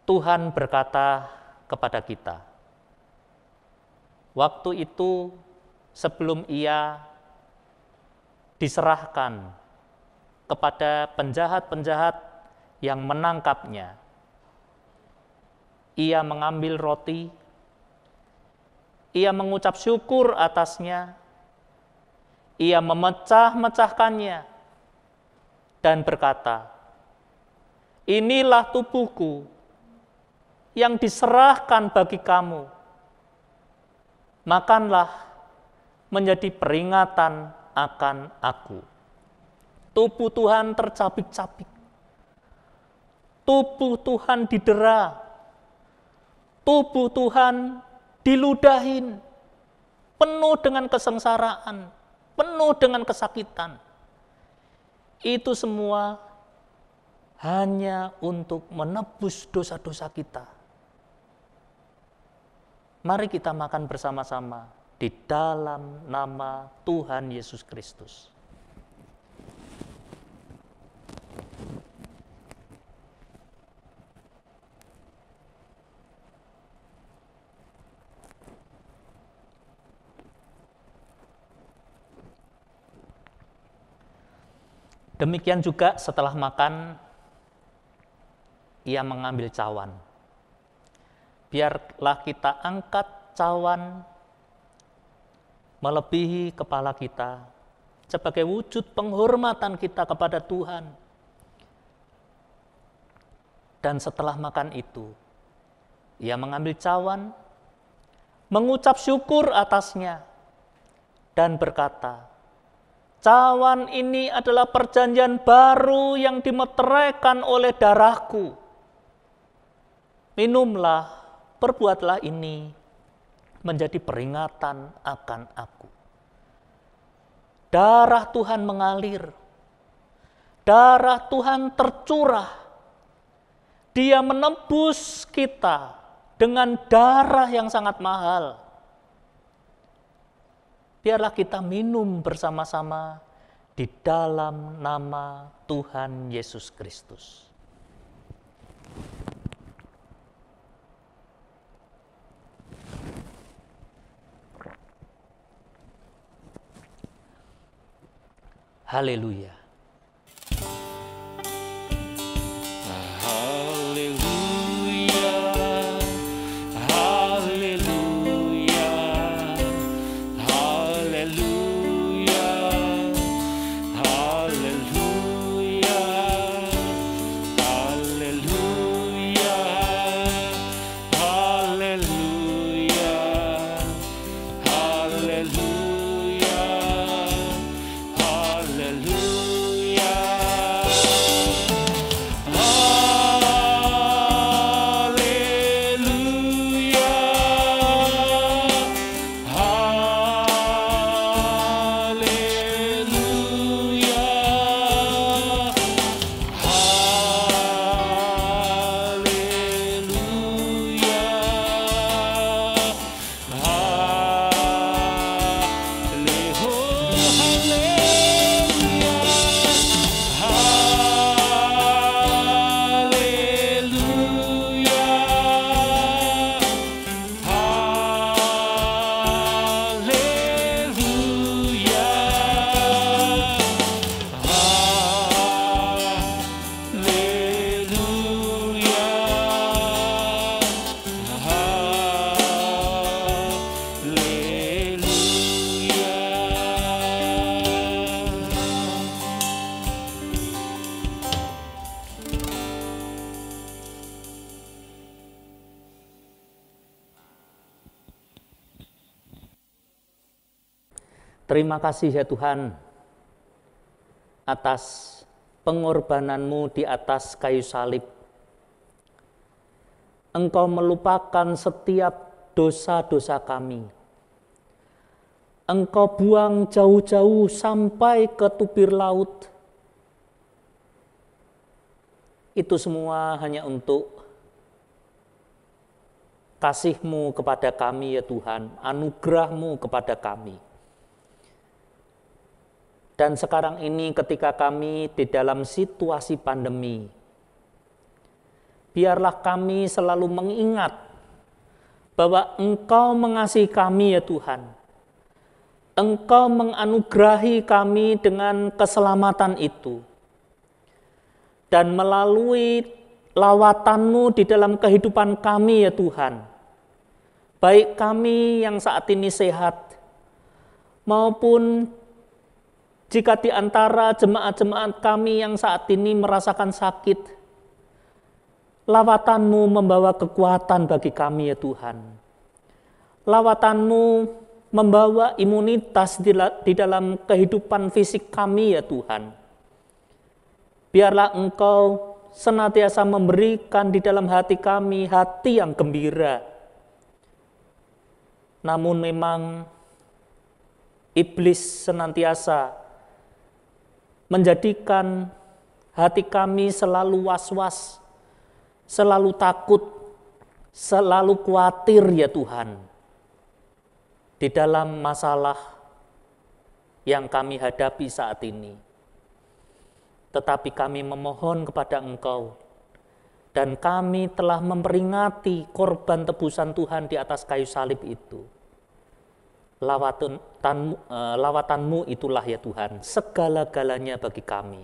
S1: Tuhan berkata kepada kita, waktu itu sebelum Ia diserahkan kepada penjahat-penjahat yang menangkapnya, Ia mengambil roti, Ia mengucap syukur atasnya, Ia memecah-mecahkannya dan berkata, inilah tubuhku yang diserahkan bagi kamu. Makanlah menjadi peringatan akan aku. Tubuh Tuhan tercabik-cabik. Tubuh Tuhan didera. Tubuh Tuhan diludahin. Penuh dengan kesengsaraan. Penuh dengan kesakitan. Itu semua hanya untuk menebus dosa-dosa kita. Mari kita makan bersama-sama di dalam nama Tuhan Yesus Kristus. Demikian juga setelah makan, Ia mengambil cawan. Biarlah kita angkat cawan melebihi kepala kita sebagai wujud penghormatan kita kepada Tuhan. Dan setelah makan itu, Ia mengambil cawan, mengucap syukur atasnya, dan berkata, cawan ini adalah perjanjian baru yang dimeteraikan oleh darahku. Minumlah, perbuatlah ini menjadi peringatan akan aku. Darah Tuhan mengalir. darah Tuhan tercurah. Dia menebus kita dengan darah yang sangat mahal. Biarlah kita minum bersama-sama di dalam nama Tuhan Yesus Kristus. Haleluya. Terima kasih ya Tuhan atas pengorbanan-Mu di atas kayu salib. Engkau melupakan setiap dosa-dosa kami. Engkau buang jauh-jauh sampai ke tubir laut. Itu semua hanya untuk kasih-Mu kepada kami ya Tuhan, anugerah-Mu kepada kami. Dan sekarang ini ketika kami di dalam situasi pandemi, biarlah kami selalu mengingat bahwa Engkau mengasihi kami ya Tuhan. Engkau menganugerahi kami dengan keselamatan itu. Dan melalui lawatan-Mu di dalam kehidupan kami ya Tuhan, baik kami yang saat ini sehat, maupun jika di antara jemaat-jemaat kami yang saat ini merasakan sakit, lawatan-Mu membawa kekuatan bagi kami ya Tuhan. Lawatan-Mu membawa imunitas di dalam kehidupan fisik kami ya Tuhan. Biarlah Engkau senantiasa memberikan di dalam hati kami hati yang gembira. Namun memang iblis senantiasa menjadikan hati kami selalu was-was, selalu takut, selalu khawatir ya Tuhan, di dalam masalah yang kami hadapi saat ini. Tetapi kami memohon kepada Engkau, dan kami telah memperingati korban tebusan Tuhan di atas kayu salib itu. Lawatan-Mu itulah ya Tuhan, segala-galanya bagi kami.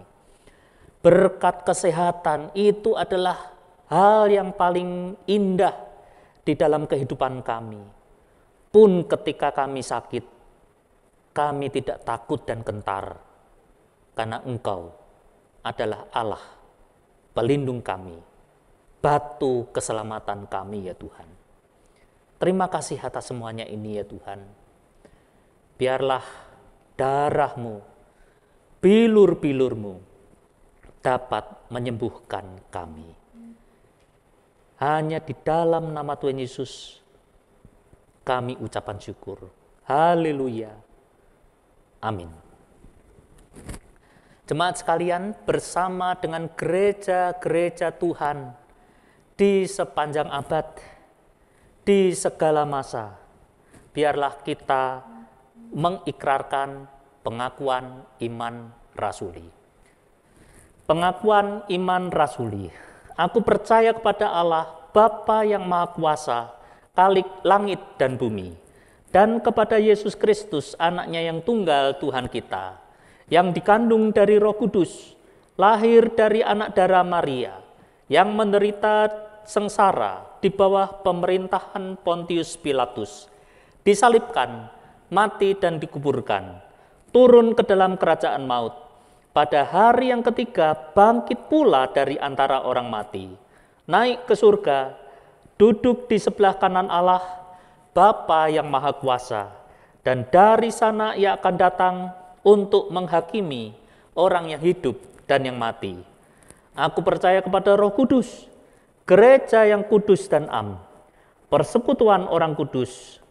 S1: Berkat kesehatan itu adalah hal yang paling indah di dalam kehidupan kami. Pun ketika kami sakit, kami tidak takut dan gentar, karena Engkau adalah Allah, pelindung kami, batu keselamatan kami ya Tuhan. Terima kasih atas semuanya ini ya Tuhan. Biarlah darah-Mu, bilur-bilur-Mu dapat menyembuhkan kami. Hanya di dalam nama Tuhan Yesus kami ucapan syukur. Haleluya. Amin. Jemaat sekalian, bersama dengan gereja-gereja Tuhan di sepanjang abad, di segala masa, biarlah kita mengikrarkan pengakuan iman rasuli. Pengakuan iman rasuli. Aku percaya kepada Allah, Bapa yang Maha Kuasa, Khalik langit dan bumi, dan kepada Yesus Kristus, anaknya yang tunggal Tuhan kita, yang dikandung dari Roh Kudus, lahir dari anak darah Maria, yang menderita sengsara di bawah pemerintahan Pontius Pilatus, disalibkan, mati dan dikuburkan, turun ke dalam kerajaan maut, pada hari yang ketiga bangkit pula dari antara orang mati, naik ke surga, duduk di sebelah kanan Allah, Bapa yang Maha Kuasa, dan dari sana Ia akan datang untuk menghakimi orang yang hidup dan yang mati. Aku percaya kepada Roh Kudus, gereja yang kudus dan am, persekutuan orang kudus,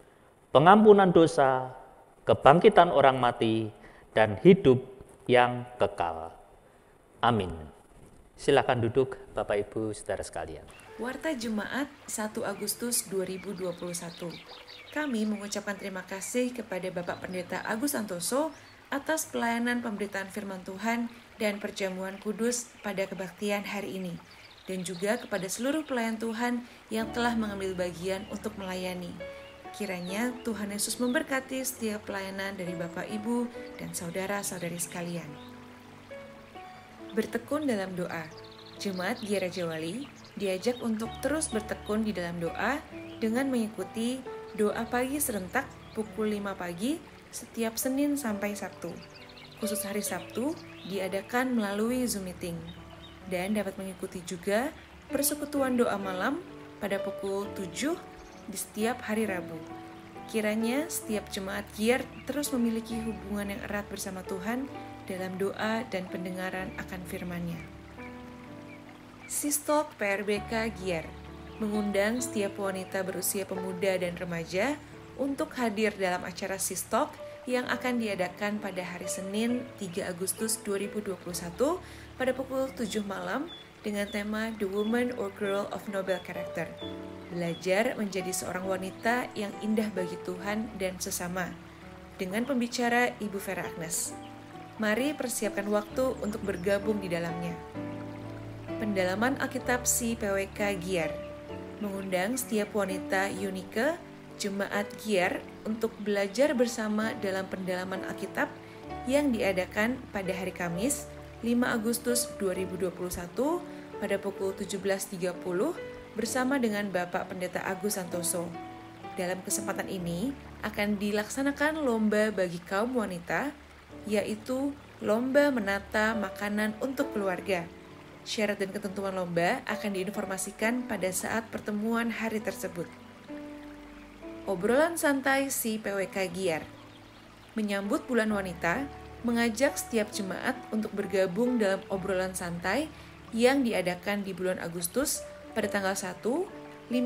S1: pengampunan dosa, kebangkitan orang mati, dan hidup yang kekal. Amin. Silakan duduk Bapak Ibu Saudara sekalian.
S3: Warta Jemaat 1 Agustus 2021. Kami mengucapkan terima kasih kepada Bapak Pendeta Agus Santoso atas pelayanan pemberitaan firman Tuhan dan perjamuan kudus pada kebaktian hari ini, dan juga kepada seluruh pelayan Tuhan yang telah mengambil bagian untuk melayani. Kiranya Tuhan Yesus memberkati setiap pelayanan dari Bapak, Ibu, dan saudara-saudari sekalian. Bertekun dalam doa. Jemaat GIAR Raja Wali diajak untuk terus bertekun di dalam doa dengan mengikuti doa pagi serentak pukul 5 pagi setiap Senin sampai Sabtu. Khusus hari Sabtu diadakan melalui Zoom meeting, dan dapat mengikuti juga persekutuan doa malam pada pukul 7 di setiap hari Rabu. Kiranya setiap jemaat GIAR terus memiliki hubungan yang erat bersama Tuhan dalam doa dan pendengaran akan firman-Nya. Sistok PRBK GIAR mengundang setiap wanita berusia pemuda dan remaja untuk hadir dalam acara Sistok yang akan diadakan pada hari Senin 3 Agustus 2021 pada pukul 7 malam dengan tema The Woman or Girl of Noble Character. Belajar menjadi seorang wanita yang indah bagi Tuhan dan sesama, dengan pembicara Ibu Vera Agnes. Mari persiapkan waktu untuk bergabung di dalamnya. Pendalaman Alkitab PWK GIAR mengundang setiap wanita Unike, jemaat GIAR untuk belajar bersama dalam pendalaman Alkitab yang diadakan pada hari Kamis 5 Agustus 2021 pada pukul 17.30 bersama dengan Bapak Pendeta Agus Santoso. Dalam kesempatan ini akan dilaksanakan lomba bagi kaum wanita, yaitu lomba menata makanan untuk keluarga. Syarat dan ketentuan lomba akan diinformasikan pada saat pertemuan hari tersebut. Obrolan santai PWK GIAR menyambut bulan wanita, mengajak setiap jemaat untuk bergabung dalam obrolan santai yang diadakan di bulan Agustus pada tanggal 1, 15,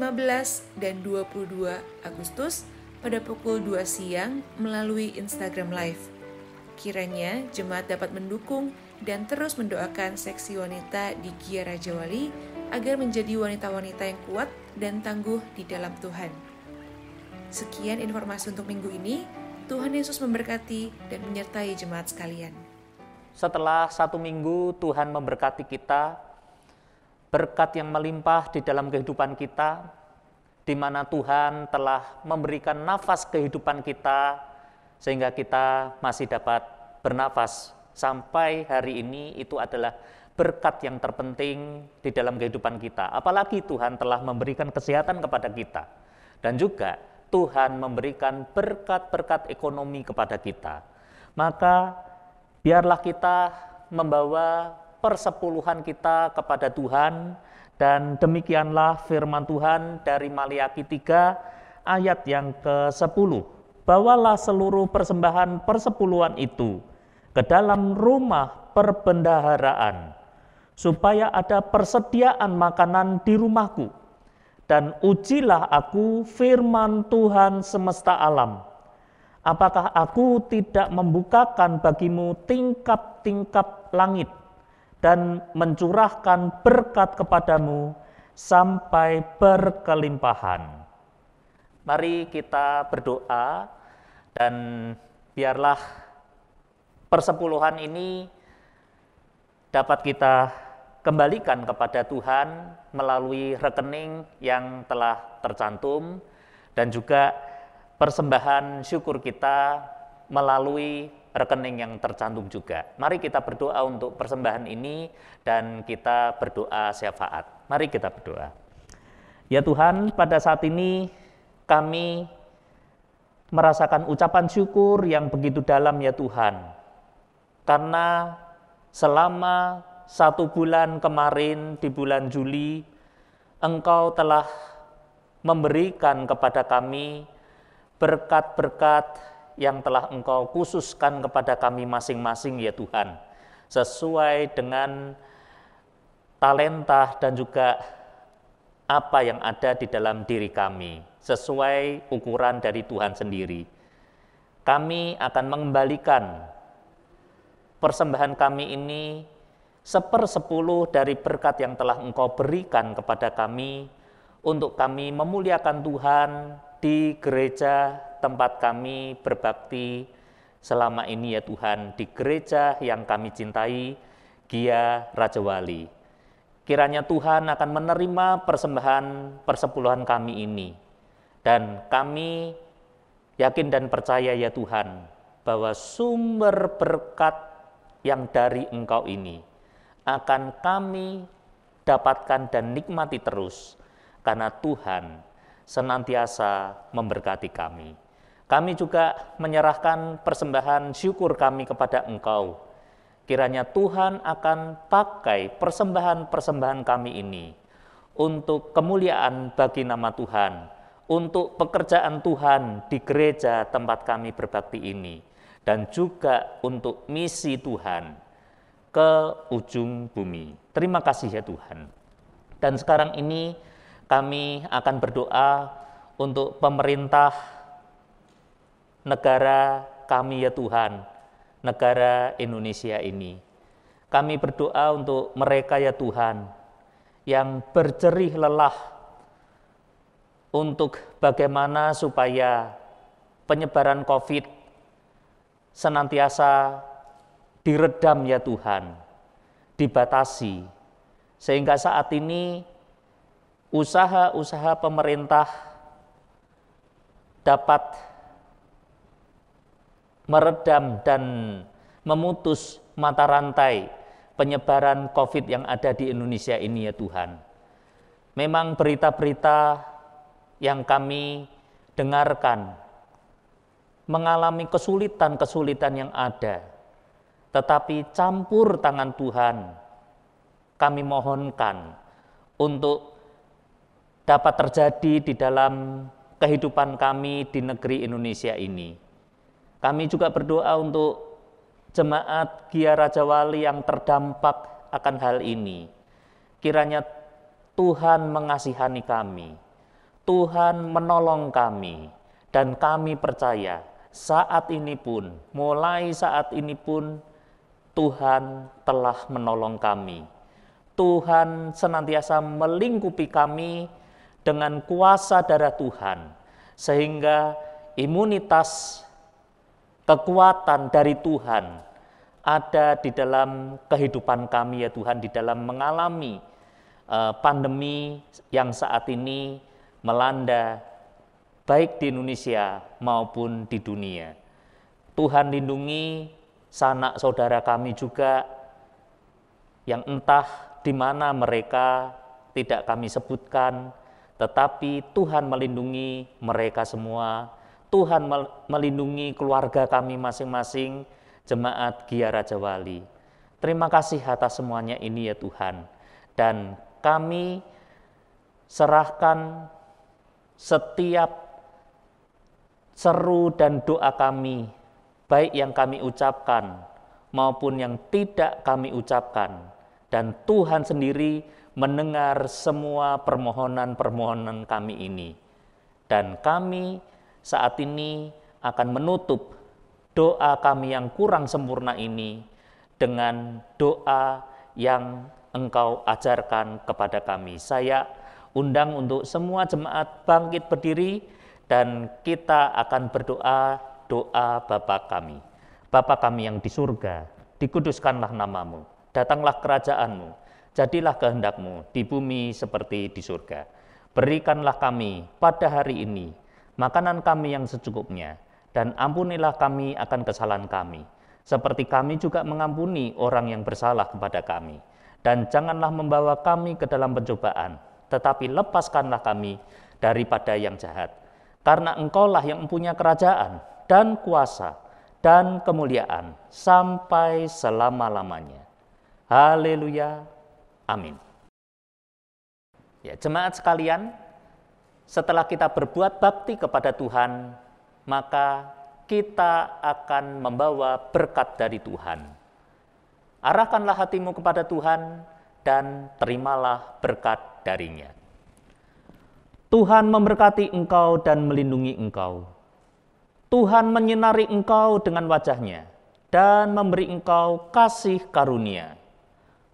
S3: dan 22 Agustus pada pukul 2 siang melalui Instagram Live. Kiranya jemaat dapat mendukung dan terus mendoakan seksi wanita di GIAR Raja Wali agar menjadi wanita-wanita yang kuat dan tangguh di dalam Tuhan. Sekian informasi untuk minggu ini. Tuhan Yesus memberkati dan menyertai jemaat sekalian.
S1: Setelah 1 minggu Tuhan memberkati kita, berkat yang melimpah di dalam kehidupan kita, di mana Tuhan telah memberikan nafas kehidupan kita, sehingga kita masih dapat bernafas sampai hari ini. Itu adalah berkat yang terpenting di dalam kehidupan kita. Apalagi Tuhan telah memberikan kesehatan kepada kita, dan juga Tuhan memberikan berkat-berkat ekonomi kepada kita. Maka biarlah kita membawa persepuluhan kita kepada Tuhan, dan demikianlah firman Tuhan dari Maliaki 3 ayat yang ke-10. Bawalah seluruh persembahan persepuluhan itu ke dalam rumah perbendaharaan, supaya ada persediaan makanan di rumahku. Dan ujilah aku, firman Tuhan semesta alam. Apakah aku tidak membukakan bagimu tingkap-tingkap langit dan mencurahkan berkat kepadamu sampai berkelimpahan. Mari kita berdoa dan biarlah persepuluhan ini dapat kita kembalikan kepada Tuhan melalui rekening yang telah tercantum dan juga persembahan syukur kita melalui rekening yang tercantum juga. Mari kita berdoa untuk persembahan ini dan kita berdoa syafaat. Mari kita berdoa. Ya Tuhan, pada saat ini kami merasakan ucapan syukur yang begitu dalam ya Tuhan. Karena selama 1 bulan kemarin di bulan Juli, Engkau telah memberikan kepada kami berkat-berkat yang telah Engkau khususkan kepada kami masing-masing ya Tuhan, sesuai dengan talenta dan juga apa yang ada di dalam diri kami, sesuai ukuran dari Tuhan sendiri. Kami akan mengembalikan persembahan kami ini 1/10 dari berkat yang telah Engkau berikan kepada kami untuk kami memuliakan Tuhan di gereja tempat kami berbakti selama ini ya Tuhan, di gereja yang kami cintai, Gia Rajawali. Kiranya Tuhan akan menerima persembahan persepuluhan kami ini, dan kami yakin dan percaya ya Tuhan bahwa sumber berkat yang dari Engkau ini akan kami dapatkan dan nikmati terus, karena Tuhan senantiasa memberkati kami. Kami juga menyerahkan persembahan syukur kami kepada Engkau. Kiranya Tuhan akan pakai persembahan-persembahan kami ini untuk kemuliaan bagi nama Tuhan, untuk pekerjaan Tuhan di gereja tempat kami berbakti ini, dan juga untuk misi Tuhan ke ujung bumi. Terima kasih ya Tuhan. Dan sekarang ini kami akan berdoa untuk pemerintah negara kami ya Tuhan, negara Indonesia ini. Kami berdoa untuk mereka ya Tuhan yang berjerih lelah untuk bagaimana supaya penyebaran COVID senantiasa diredam ya Tuhan, dibatasi, sehingga saat ini usaha-usaha pemerintah dapat meredam dan memutus mata rantai penyebaran COVID yang ada di Indonesia ini ya Tuhan. Memang berita-berita yang kami dengarkan mengalami kesulitan-kesulitan yang ada. Tetapi campur tangan Tuhan, kami mohonkan untuk dapat terjadi di dalam kehidupan kami di negeri Indonesia ini. Kami juga berdoa untuk jemaat Gia Rajawali yang terdampak akan hal ini. Kiranya Tuhan mengasihani kami, Tuhan menolong kami, dan kami percaya saat ini pun, mulai saat ini pun, Tuhan telah menolong kami. Tuhan senantiasa melingkupi kami dengan kuasa darah Tuhan, sehingga imunitas, kekuatan dari Tuhan ada di dalam kehidupan kami ya Tuhan, di dalam mengalami pandemi yang saat ini melanda baik di Indonesia maupun di dunia. Tuhan lindungi sanak saudara kami juga yang entah di mana mereka tidak kami sebutkan, tetapi Tuhan melindungi mereka semua. Tuhan melindungi keluarga kami masing-masing, jemaat Gia Rajawali. Terima kasih atas semuanya ini ya Tuhan. Dan kami serahkan setiap seru dan doa kami, baik yang kami ucapkan maupun yang tidak kami ucapkan. Dan Tuhan sendiri mendengar semua permohonan-permohonan kami ini. Dan kami saat ini akan menutup doa kami yang kurang sempurna ini dengan doa yang Engkau ajarkan kepada kami. Saya undang untuk semua jemaat bangkit berdiri dan kita akan berdoa doa Bapa kami. Bapa kami yang di surga, dikuduskanlah namamu, datanglah kerajaan-Mu, jadilah kehendak-Mu di bumi seperti di surga. Berikanlah kami pada hari ini makanan kami yang secukupnya, dan ampunilah kami akan kesalahan kami, seperti kami juga mengampuni orang yang bersalah kepada kami. Dan janganlah membawa kami ke dalam pencobaan, tetapi lepaskanlah kami daripada yang jahat. Karena Engkaulah yang mempunyai kerajaan dan kuasa dan kemuliaan sampai selama-lamanya. Haleluya. Amin. Ya, jemaat sekalian, setelah kita berbuat bakti kepada Tuhan, maka kita akan membawa berkat dari Tuhan. Arahkanlah hatimu kepada Tuhan dan terimalah berkat darinya. Tuhan memberkati engkau dan melindungi engkau. Tuhan menyinari engkau dengan wajah-Nya dan memberi engkau kasih karunia.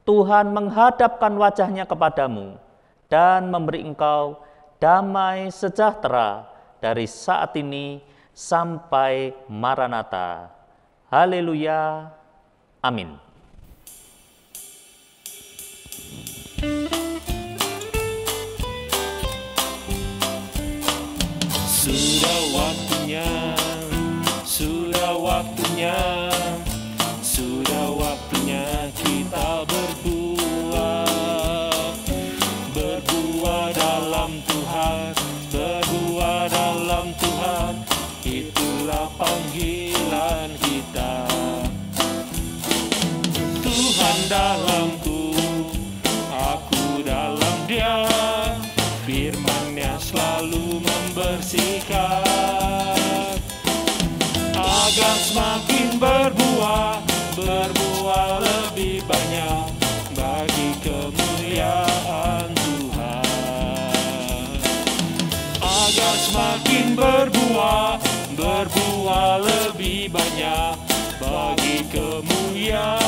S1: Tuhan menghadapkan wajah-Nya kepadamu dan memberi engkau damai sejahtera dari saat ini sampai Maranatha. Haleluya. Amin.
S2: Sudah waktunya kita berbuah dalam Tuhan, itulah panggilan kita. Tuhan dalamku, aku dalam Dia, firman-Nya selalu membersihkan, agar semakin berbuah lebih banyak bagi kemuliaan Tuhan. Agar semakin berbuah lebih banyak bagi kemuliaan